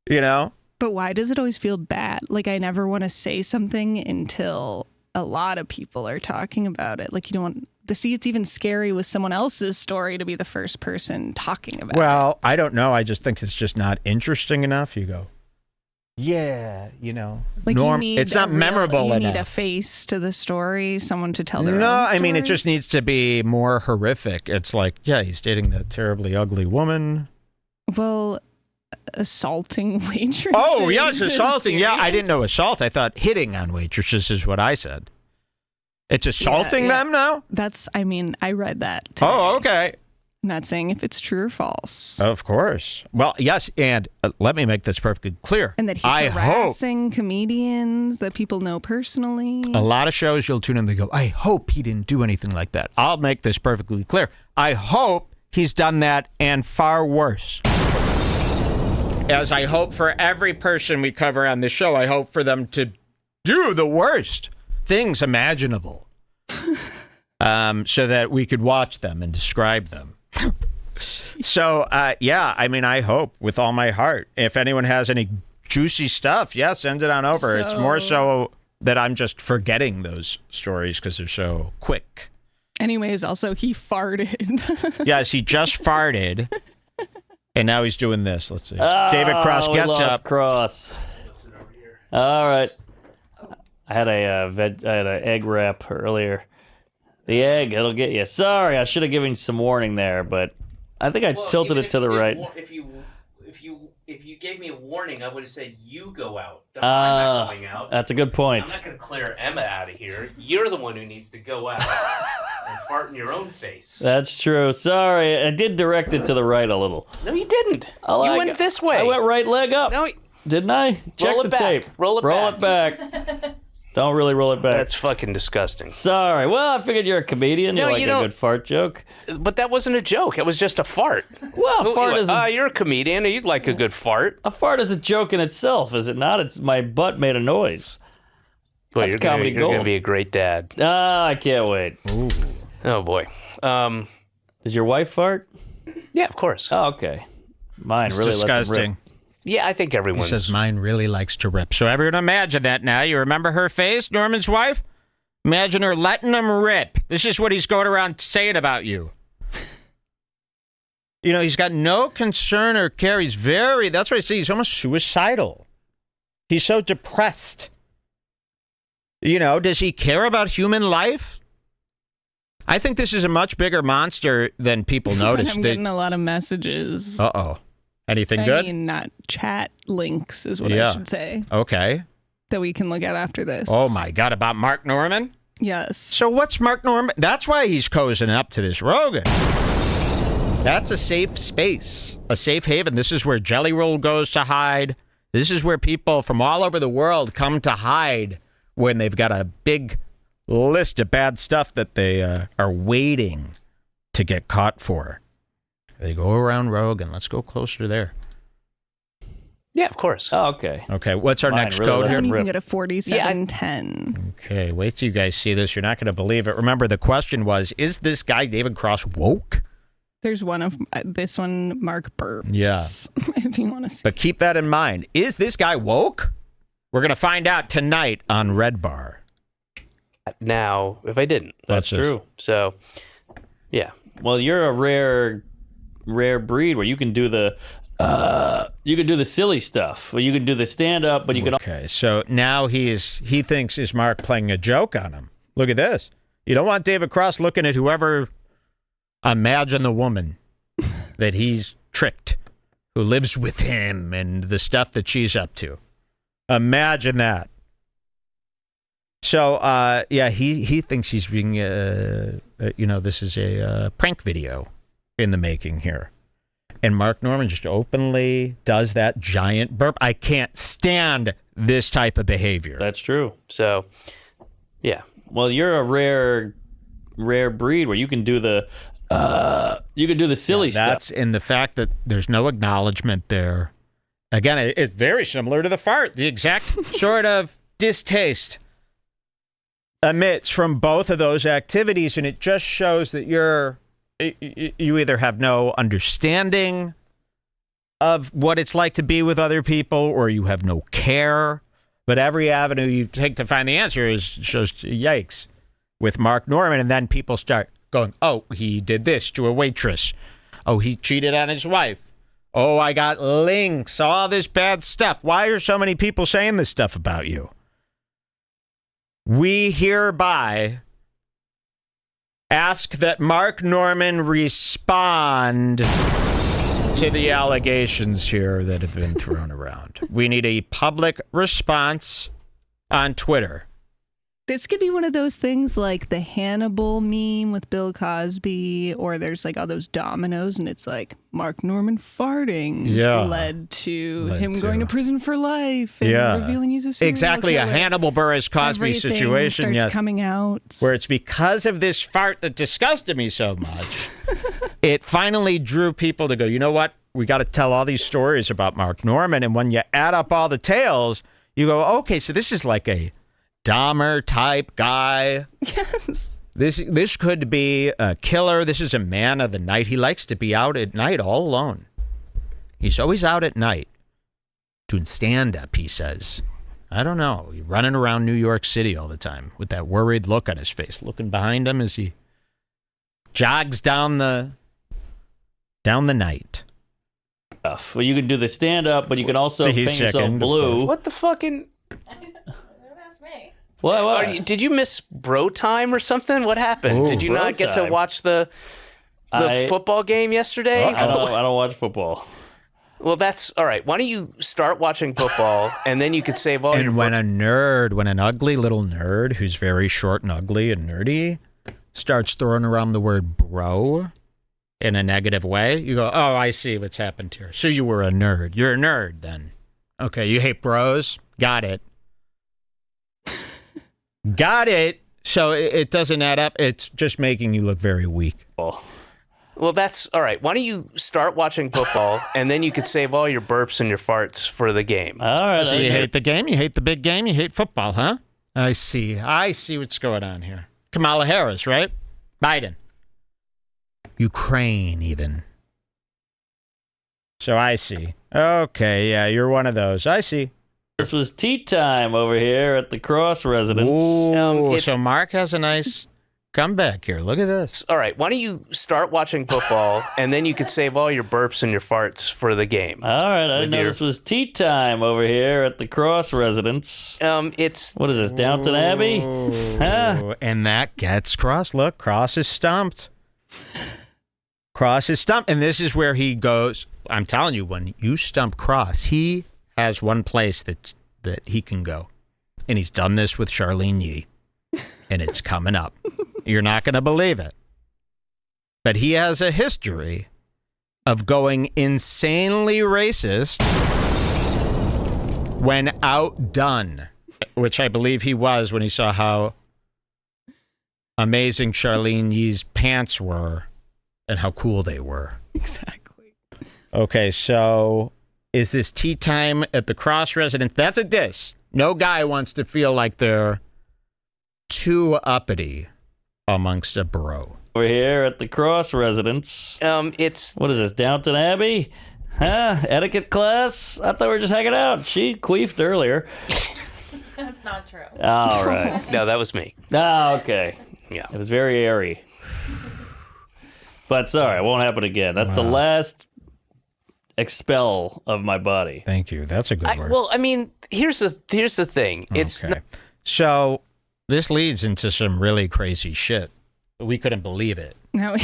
You know? But why does it always feel bad? Like I never want to say something until a lot of people are talking about it. Like you don't want to see it's even scary with someone else's story to be the first person talking about it. Well, I don't know. I just think it's just not interesting enough. You go, yeah, you know. Like you need it's not memorable you enough. need a face to the story, someone to tell their No, own I mean, it story. just needs to be more horrific. It's like, yeah, he's dating that terribly ugly woman. Well, assaulting waitresses. Oh, yes, is assaulting. Yeah, I didn't know serious. assault. I thought hitting on waitresses is what I said. It's assaulting yeah. them now? I read that today. Oh, okay. I'm not saying if it's true or false. Of course. Well, yes, and let me make this perfectly clear. And that he's I hope harassing comedians that people know personally. a lot of shows you'll tune in and they go, I hope he didn't do anything like that. I'll make this perfectly clear. I hope he's done that and far worse. As I hope for every person we cover on this show, I hope for them to do the worst things imaginable so that we could watch them and describe them. So, yeah, I mean, I hope with all my heart. If anyone has any juicy stuff, yeah, send it on over. It's more so that I'm just forgetting those stories because they're so quick. Anyways, also he farted. Yes, he just farted, and now he's doing this. Let's see. Oh, David Cross we gets lost up. Cross. All right. I had an egg wrap earlier. The egg, it'll get you. Sorry, I should have given you some warning there, but I think I tilted it to the right. If you gave me a warning, I would have said you go out. I'm not going out. That's a good I'm point. not going to clear Emma out of here. You're the one who needs to go out and fart in your own face. That's true. Sorry, I did direct it to the right a little. No, you didn't. Oh, You went this way. I went right leg up. No, didn't I? Check Roll the it back. tape. Roll it it back. Don't really roll it back. That's fucking disgusting. Sorry. Well, I figured you're a comedian. No, You like you a don't- good fart joke. But that wasn't a joke. It was just a fart. Well, a fart is You're a comedian. You'd like a good fart. a fart is a joke in itself, is it not? It's my butt made a noise. Well, That's you're comedy gonna, you're gonna gold. be a great dad. Ah, I can't wait. Oh boy. Does your wife fart? Yeah, of course. Oh, okay. Mine It's really disgusting. lets him Yeah, I think He everyone's. says mine really likes to rip. So everyone imagine that now. You remember her face, Norman's wife? Imagine her letting him rip. This is what he's going around saying about you. You know, he's got no concern or care. He's that's what I say, he's almost suicidal. He's so depressed. You know, does he care about human life? I think this is a much bigger monster than people notice. I'm getting a lot of messages. Uh-oh. Anything I good? mean, not chat links is what Yeah. I should say, Okay. that we can look at after this. Oh, my God. About Mark Norman? Yes. So what's Mark Norman? That's why he's cozying up to this Rogan. That's a safe space, a safe haven. This is where Jelly Roll goes to hide. This is where people from all over the world come to hide when they've got a big list of bad stuff that they are waiting to get caught for. They go around Rogan. Let's go closer there. Yeah, of course. Oh, okay. Okay, what's our Mine next really code I here? don't even Rip. get a 4710. Okay, wait till you guys see this. You're not going to believe it. Remember, the question was, is this guy David Cross woke? There's one of this one, Mark Burps. Yeah. If you want to see. But keep that in mind. Is this guy woke? We're going to find out tonight on Red Bar. Now, if I didn't. That's Watch this. true. So, yeah. Well, you're a rare breed where you can do the silly stuff. Well, you can do the stand up, but you can Okay, so now he thinks is Mark playing a joke on him. Look at this. You don't want David Cross looking at whoever. Imagine the woman that he's tricked, who lives with him and the stuff that she's up to. Imagine that. So, yeah, he thinks he's being, this is a prank video in the making here. And Mark Norman just openly does that giant burp. I can't stand this type of behavior. That's true. So, yeah. Well, you're a rare breed where you can do the silly stuff. That's in the fact that there's no acknowledgement there. Again, it's very similar to the fart. The exact sort of distaste emits from both of those activities, and it just shows that you either have no understanding of what it's like to be with other people, or you have no care. But every avenue you take to find the answer shows yikes with Mark Norman, and then people start going, oh, he did this to a waitress. Oh, he cheated on his wife. Oh, I got links, all this bad stuff. Why are so many people saying this stuff about you? We hereby ask that Mark Norman respond to the allegations here that have been thrown around. We need a public response on Twitter. This could be one of those things like the Hannibal meme with Bill Cosby, or there's like all those dominoes, and it's like Mark Norman farting led to him going to prison for life and revealing he's a serial exactly killer. A Hannibal Buress Cosby Everything situation. starts coming out. Where it's because of this fart that disgusted me so much, it finally drew people to go, you know what? We got to tell all these stories about Mark Norman. And when you add up all the tales, you go, okay, so this is like a Dahmer type guy. Yes. This could be a killer. This is a man of the night. He likes to be out at night all alone. He's always out at night doing stand-up, he says. I don't know. He's running around New York City all the time with that worried look on his face, looking behind him as he jogs down the night. Well, you can do the stand up, but you can also paint yourself second, blue. What the fucking... That's me. What? Did you miss bro time or something? What happened? Ooh, Did you bro not get to time. watch the football game yesterday? I don't watch football. Well, that's all right. Why don't you start watching football, and then you could save all your... And when an ugly little nerd who's very short and ugly and nerdy starts throwing around the word bro in a negative way, you go, oh, I see what's happened here. So you were a nerd. You're a nerd then. Okay, you hate bros? Got it. Got it. So it doesn't add up. It's just making you look very weak. Oh. Well, that's all right. Why don't you start watching football, and then you could save all your burps and your farts for the game. All right. So you hate the game? You hate the big game? You hate football, huh? I see. I see what's going on here. Kamala Harris, right? Biden. Ukraine, even. So I see. Okay, yeah, you're one of those. I see. This was tea time over here at the Cross residence. Ooh, so Mark has a nice comeback here. Look at this. All right. Why don't you start watching football, and then you could save all your burps and your farts for the game. All right. I didn't know this was tea time over here at the Cross residence. It's What is this, Downton Abbey? Huh? And that gets Cross. Look, Cross is stumped. Cross is stumped. And this is where he goes. I'm telling you, when you stump Cross, he has one place that he can go. And he's done this with Charlene Yee. And it's coming up. You're not going to believe it. But he has a history of going insanely racist when outdone, which I believe he was when he saw how amazing Charlene Yee's pants were and how cool they were. Exactly. Okay, so is this tea time at the Cross residence? That's a diss. No guy wants to feel like they're too uppity amongst a bro. Over here at the Cross residence. it's What is this, Downton Abbey? Huh? Etiquette class? I thought we were just hanging out. She queefed earlier. That's not true. All right. no, that was me. Oh, okay. Yeah. It was very airy. But sorry, it won't happen again. That's the last expel of my body. Thank you. That's a good word. Well, I mean, here's the thing. It's okay. So this leads into some really crazy shit. We couldn't believe it. Now,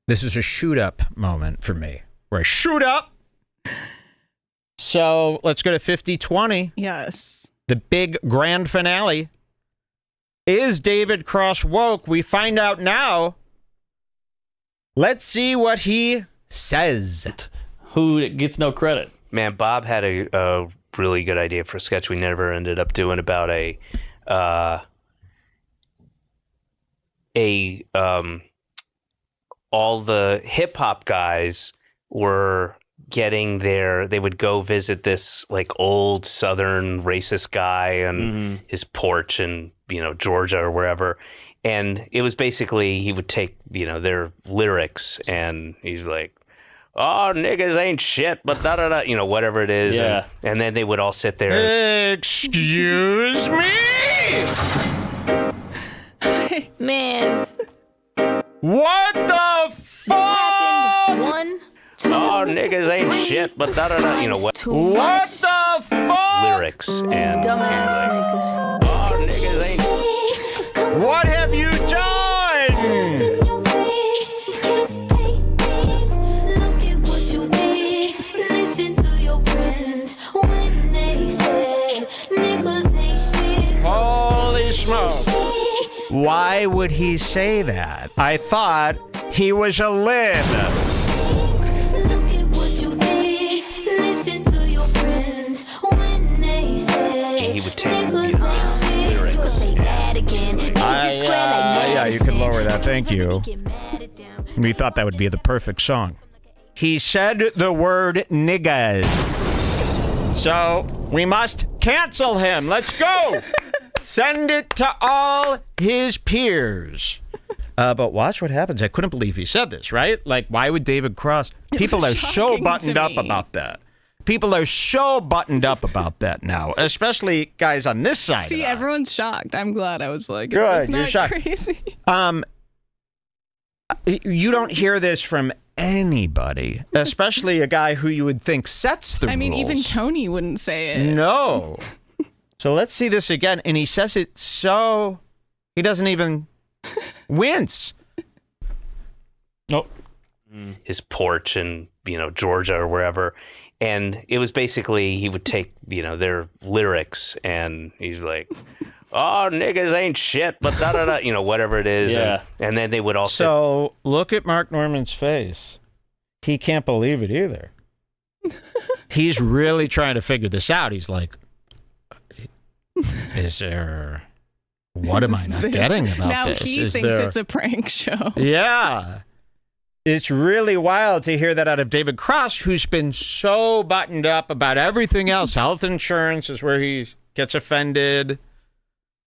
This is a shoot up moment for me. Where I shoot up. So let's go to 50-20. yes. The big grand finale. Is David Cross woke? We find out now. Let's see what he says. Who gets no credit? Man, Bob had a really good idea for a sketch we never ended up doing about all the hip hop guys were getting they would go visit this like old Southern racist guy on his porch in, Georgia or wherever. And it was basically, he would take, their lyrics and he's like, oh, niggas ain't shit, but da-da-da, whatever it is. Yeah. And then they would all sit there. Excuse me? Man, What the fuck? happened. 1, 2. Oh, niggas ain't 3 shit, but da-da-da, what too What much. the fuck? lyrics. And Dumbass niggas. oh, niggas ain't. What have you done? Look at what you did. Listen to your friends when they say niggas ain't shit. Holy smoke. Why would he say that? I thought he was a lib. Look at what you did. Listen to your friends when they say He would take, niggas ain't shit. lyrics. Say that again. Yeah, you can lower that. Thank you. We thought that would be the perfect song. He said the word niggas. So we must cancel him. Let's go. Send it to all his peers. But watch what happens. I couldn't believe he said this, right? Like, why would David Cross? People are so shocking buttoned to up me. about that. People are so buttoned up about that now, especially guys on this side. See, of the aisle. everyone's shocked. I'm glad I was like, Good, is this you're not shocked. crazy? You don't hear this from anybody, especially a guy who you would think sets the rules. I mean, even Tony wouldn't say it. No. So let's see this again. And he says it so he doesn't even wince. Nope. His porch in, Georgia or wherever. And it was basically, he would take, their lyrics and he's like, oh, niggas ain't shit, but da-da-da, whatever it is. Yeah. And then they would all sit. So look at Mark Norman's face. He can't believe it either. He's really trying to figure this out. He's like, is there what am I not getting about now this? he thinks it's a prank show. Yeah. It's really wild to hear that out of David Cross, who's been so buttoned up about everything else. Health insurance is where he gets offended.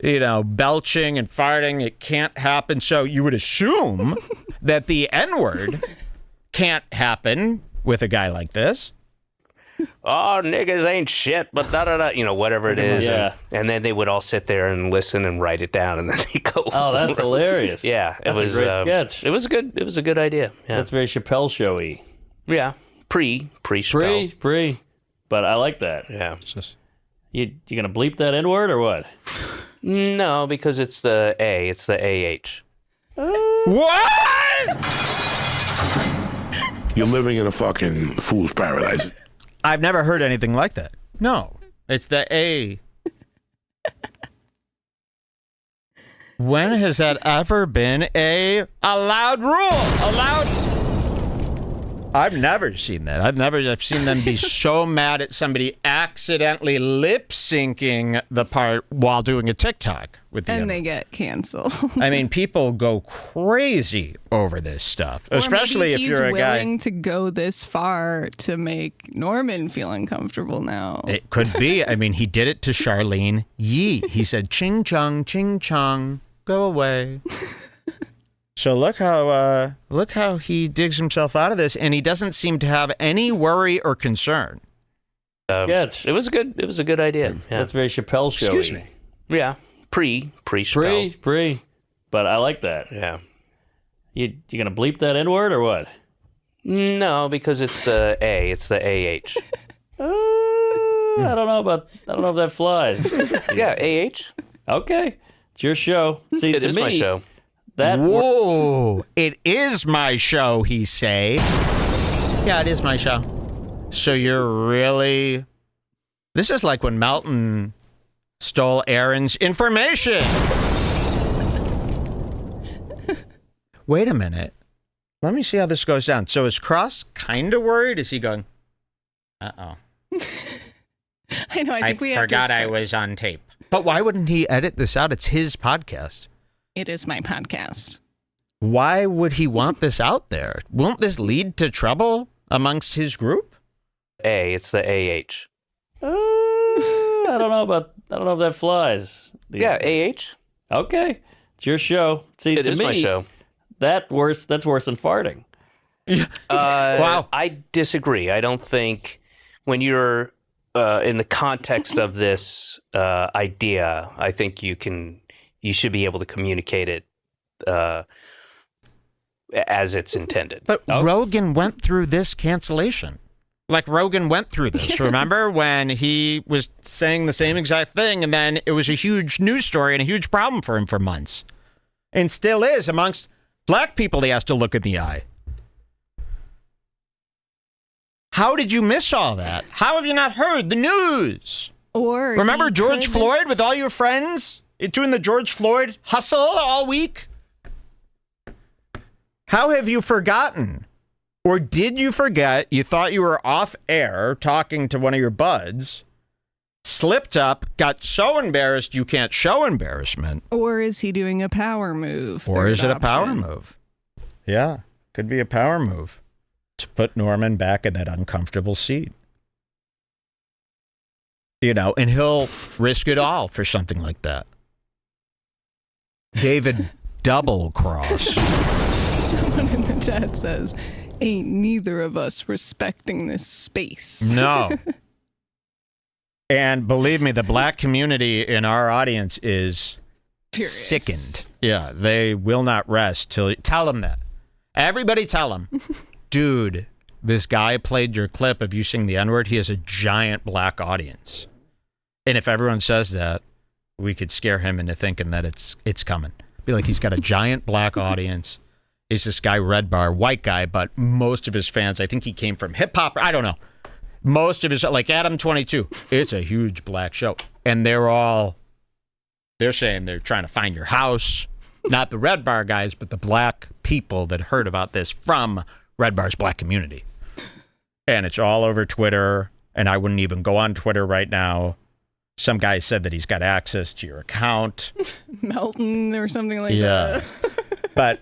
You know, belching and farting, it can't happen. So you would assume that the N-word can't happen with a guy like this. Oh, niggas ain't shit, but da-da-da, you know, whatever it is. Yeah. And then they would all sit there and listen and write it down, and then they go. Oh, that's hilarious. Yeah, That's it was a great sketch. It was a good idea. Yeah, That's very Chappelle showy. yeah. Pre-Chappelle. Pre. But I like that. Yeah. You gonna bleep that N-word or what? No, because it's the A. It's the AH. What? You're living in a fucking fool's paradise. I've never heard anything like that. No, it's the A. When has that ever been a allowed rule? I've never seen that. I've seen them be so mad at somebody accidentally lip syncing the part while doing a TikTok with the And N-word. they get canceled. I mean, people go crazy over this stuff, Or especially if maybe you're a he's guy. willing to go this far to make Norman feel uncomfortable now. It could be. I mean, he did it to Charlene Yee. He said, "Ching chong, go away." So look how he digs himself out of this, and he doesn't seem to have any worry or concern. Sketch. It was a good idea. Yeah. That's very Chappelle showy. Excuse me. Yeah. Pre-Chappelle. Pre. But I like that. Yeah. You gonna bleep that N-word or what? No, because it's the A. It's the AH. I don't know if that flies. Yeah, AH. Okay. It's your show. See, It to is me, my show. That Whoa, it is my show, he say. Yeah, it is my show. So you're really... This is like when Melton stole Aaron's information. Wait a minute. Let me see how this goes down. So is Cross kind of worried? Is he going, uh-oh. I know. I think we have forgot to I start. was on tape. But why wouldn't he edit this out? It's his podcast. It is my podcast. Why would he want this out there? Won't this lead to trouble amongst his group? A. It's the AH. I don't know if that flies. Yeah, AH. Okay. It's your show. See, It to is me, my show. that's worse than farting. Wow. I disagree. I don't think when you're in the context of this idea, I think you should be able to communicate it as it's intended. But Rogan went through this cancellation. Like Rogan went through this. Remember when he was saying the same exact thing, and then it was a huge news story and a huge problem for him for months, and still is amongst black people. He has to look in the eye. How did you miss all that? How have you not heard the news? Or Remember he George could- Floyd with all your friends doing the George Floyd hustle all week? How have you forgotten? Or did you forget you thought you were off air talking to one of your buds, slipped up, got so embarrassed you can't show embarrassment? Or is he doing a power move? Or Third is it a power option. move? Yeah, could be a power move to put Norman back in that uncomfortable seat. You know, and he'll risk it all for something like that. David Double Cross. Someone in the chat says, "Ain't neither of us respecting this space." No. And believe me, the black community in our audience is Furious. sickened. Yeah, they will not rest till tell them that. Everybody tell them, dude, this guy played your clip of you saying the N-word. He has a giant black audience. And if everyone says that, we could scare him into thinking that it's coming. Be like, he's got a giant black audience. He's this guy, Redbar, white guy, but most of his fans, I think he came from hip hop. I don't know. Most of his, like Adam 22, it's a huge black show. And they're saying they're trying to find your house. Not the Redbar guys, but the black people that heard about this from Redbar's black community. And it's all over Twitter. And I wouldn't even go on Twitter right now. Some guy said that he's got access to your account. Melton or something like that. But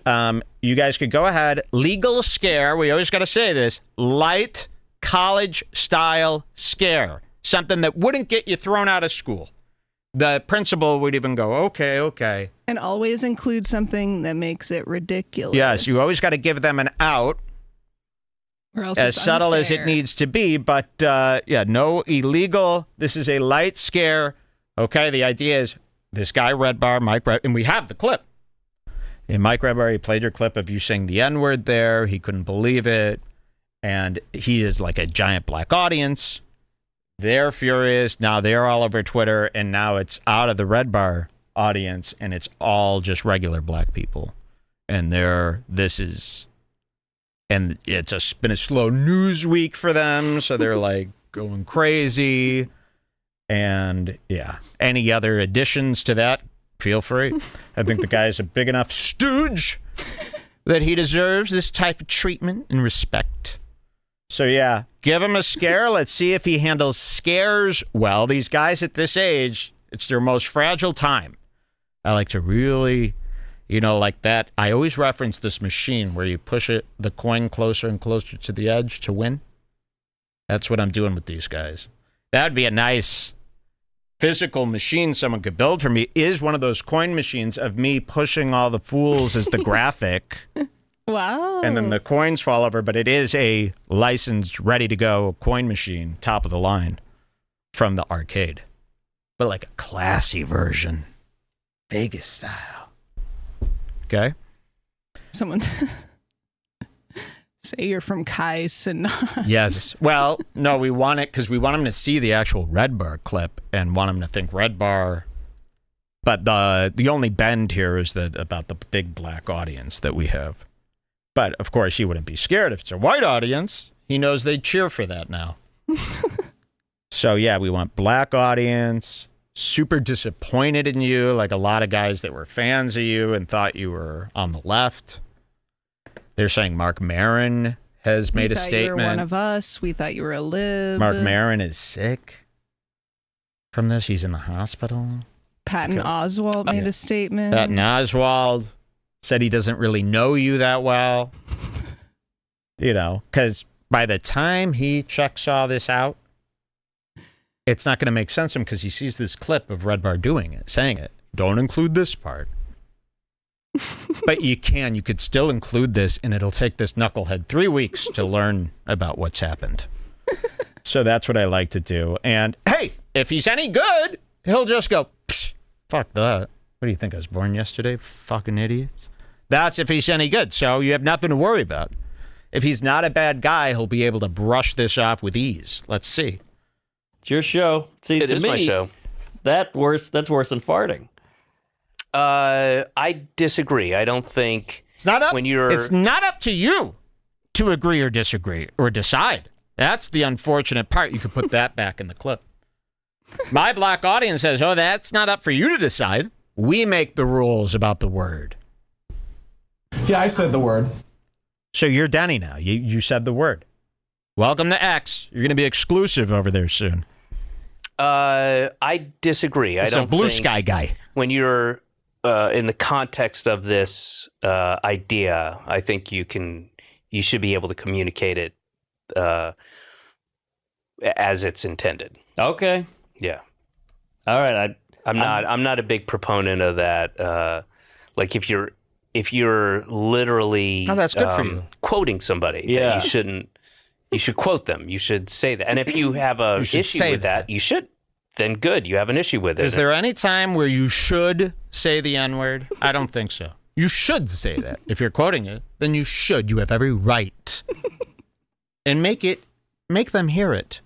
you guys could go ahead. Legal scare. We always got to say this. Light college-style scare. Something that wouldn't get you thrown out of school. The principal would even go, okay. And always include something that makes it ridiculous. Yes, you always got to give them an out. Or else as it's subtle as it unfair. needs to be, but no illegal. This is a light scare. Okay, the idea is this guy Redbar, and we have the clip. In Mike Redbar, he played your clip of you saying the N-word there. He couldn't believe it, and he is like a giant black audience. They're furious. Now they're all over Twitter, and now it's out of the Redbar audience, and it's all just regular black people. And and it's been a slow news week for them, so they're like going crazy. And yeah, any other additions to that, feel free. I think the guy is a big enough stooge that he deserves this type of treatment and respect. So yeah, give him a scare. Let's see if he handles scares well. These guys at this age, it's their most fragile time. I like to really... like that. I always reference this machine where you push the coin closer and closer to the edge to win. That's what I'm doing with these guys. That would be a nice physical machine someone could build for me, is one of those coin machines of me pushing all the fools as the graphic. Wow. And then the coins fall over, but it is a licensed, ready-to-go coin machine, top of the line, from the arcade. But like a classy version. Vegas style. Okay. Someone say you're from Kais and not. Yes. Well, no, we want it because we want them to see the actual Redbar clip and want them to think Redbar. But the only bend here is about the big black audience that we have. But of course, he wouldn't be scared if it's a white audience. He knows they'd cheer for that now. So yeah, we want black audience. Super disappointed in you, like a lot of guys that were fans of you and thought you were on the left. They're saying Mark Maron has made a statement. You were one of us. We thought you were a lib. Mark Maron is sick from this. He's in the hospital. Patton Oswalt made a statement. Patton Oswalt said he doesn't really know you that well. Because by the time he checks all this out, it's not going to make sense to him because he sees this clip of Redbar doing it, saying it. Don't include this part. But you could still include this, and it'll take this knucklehead 3 weeks to learn about what's happened. So that's what I like to do. And hey, if he's any good, he'll just go, fuck that. What do you think? I was born yesterday? Fucking idiots. That's if he's any good. So you have nothing to worry about. If he's not a bad guy, he'll be able to brush this off with ease. Let's see. It's your show. See, It to is me, my show. That's worse than farting. I disagree. I don't think It's not up. when you're. It's not up to you to agree or disagree or decide. That's the unfortunate part. You could put that back in the clip. My black audience says, "Oh, that's not up for you to decide. We make the rules about the word." Yeah, I said the word. So you're Denny now. You said the word. Welcome to X. You're going to be exclusive over there soon. I disagree. It's I don't a blue think sky guy. when you're in the context of this idea, I think you should be able to communicate it as it's intended. Okay. Yeah. All right. I'm not a big proponent of that. Like if you're literally that's good for you. Quoting somebody, Yeah. that you shouldn't. You should quote them. You should say that. And if you have a should issue say with that, you should. Then good. You have an issue with it. Is there any time where you should say the N-word? I don't think so. You should say that. If you're quoting it, then you should. You have every right. And make them hear it.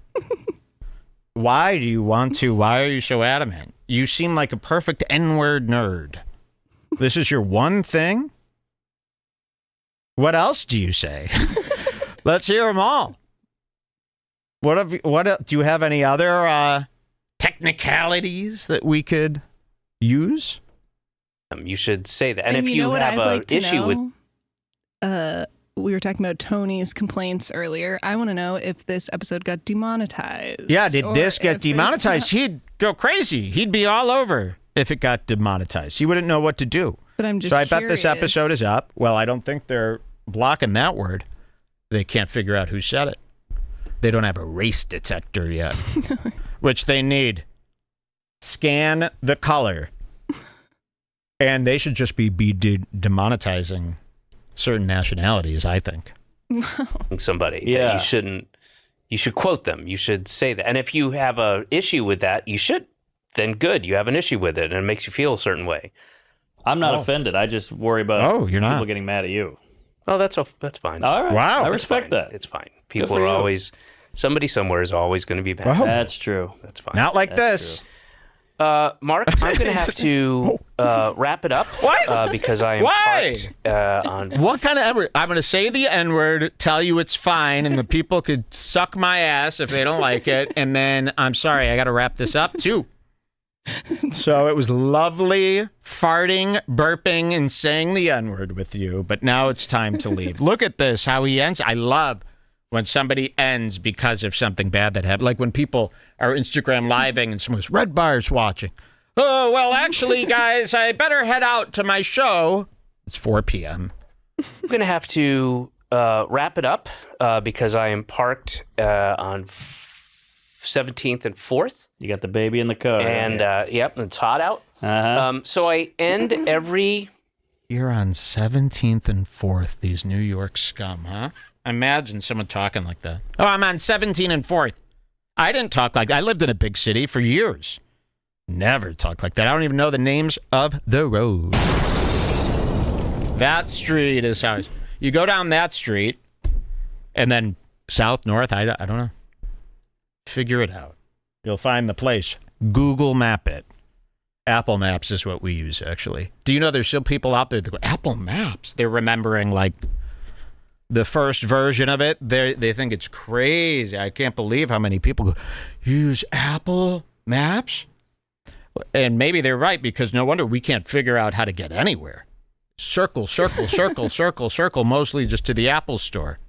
Why do you want to? Why are you so adamant? You seem like a perfect N-word nerd. This is your one thing? What else do you say? Let's hear them all. Do you have any other technicalities that we could use? You should say that. And if you you know what have I'd an like to issue with know? We were talking about Tony's complaints earlier. I want to know if this episode got demonetized. Yeah, did or this if get it's demonetized? not- He'd go crazy. He'd be all over if it got demonetized. He wouldn't know what to do. But I'm just So I bet this curious. episode is up. Well, I don't think they're blocking that word. They can't figure out who said it. They don't have a race detector yet, which they need. Scan the color. And they should just be demonetizing certain nationalities, I think. Somebody. Yeah. You should quote them. You should say that. And if you have a issue with that, you should. Then good. You have an issue with it and it makes you feel a certain way. I'm not offended. I just worry about you're not. people getting mad at you. Oh, that's fine. All right. Wow. I respect that. It's fine. People for are you. always, somebody somewhere is always going to be mad. Wow. That's true. That's fine. Not like That's this. Mark, I'm going to have to wrap it up. What? Because I am Why? parked on... What kind of N-word? I'm going to say the N-word, tell you it's fine, and the people could suck my ass if they don't like it, and then, I'm sorry, I got to wrap this up, too. So it was lovely farting, burping, and saying the N-word with you, but now it's time to leave. Look at this, how he ends. I love when somebody ends because of something bad that happened. Like when people are Instagram living and someone's Redbar's watching. Oh, well, actually, guys, I better head out to my show. It's 4 p.m. I'm going to have to wrap it up because I am parked on 17th and 4th. You got the baby in the car. And, yep, and it's hot out. Uh-huh. So I end every... You're on 17th and 4th, these New York scum, huh? Imagine someone talking like that. Oh, I'm on 17th and 4th. I didn't talk like I lived in a big city for years. Never talked like that. I don't even know the names of the roads. That street is how you go down that street, and then south, north, I don't know. Figure it out. You'll find the place. Google Map it. Apple Maps is what we use, actually. Do you know there's still people out there that go, Apple Maps? They're remembering, like, the first version of it. They think it's crazy. I can't believe how many people go, use Apple Maps? And maybe they're right, because no wonder we can't figure out how to get anywhere. Circle, circle, circle, circle, circle, mostly just to the Apple store.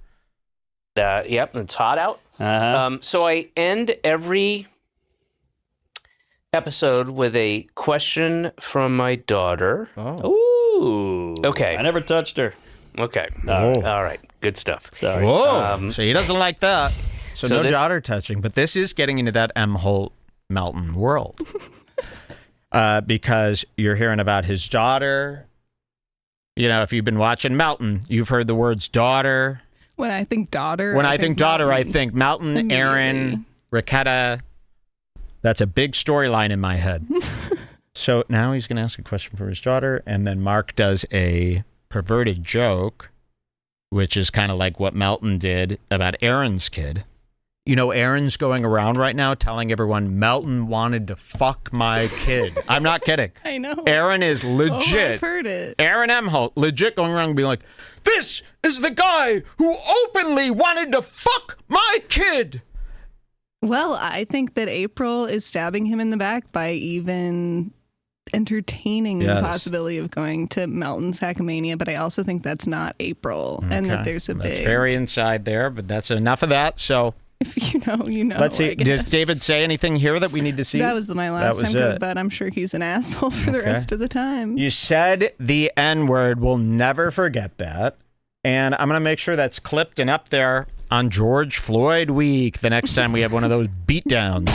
Yep, and it's hot out. Uh-huh. So I end every episode with a question from my daughter. Ooh. Okay. I never touched her. Okay. Oh. All right. Good stuff. Sorry. Whoa. So he doesn't like that. So no this- daughter touching. But this is getting into that M. Holt Melton world. Because you're hearing about his daughter. You know, if you've been watching Melton, you've heard the words daughter. When I think daughter. When I think daughter, Melton. I think Melton, Aaron, Raketa. That's a big storyline in my head. So now he's going to ask a question for his daughter, and then Mark does a perverted joke, which is kind of like what Melton did about Aaron's kid. You know, Aaron's going around right now telling everyone Melton wanted to fuck my kid. I'm not kidding. I know. Aaron is legit. Oh, I've heard it. Aaron M. Holt, legit going around and being like, this is the guy who openly wanted to fuck my kid. Well, I think that April is stabbing him in the back by even entertaining the possibility of going to Melton's Hackmania, but I also think that's not April, and that there's a That's big... very inside there, but that's enough of that. So If you know, you know. let's see. I Does guess. David say anything here that we need to see? That was my last That was time, it. but I'm sure he's an asshole for the Okay. rest of the time. You said the N-word. We'll never forget that. And I'm going to make sure that's clipped and up there on George Floyd week the next time we have one of those beatdowns.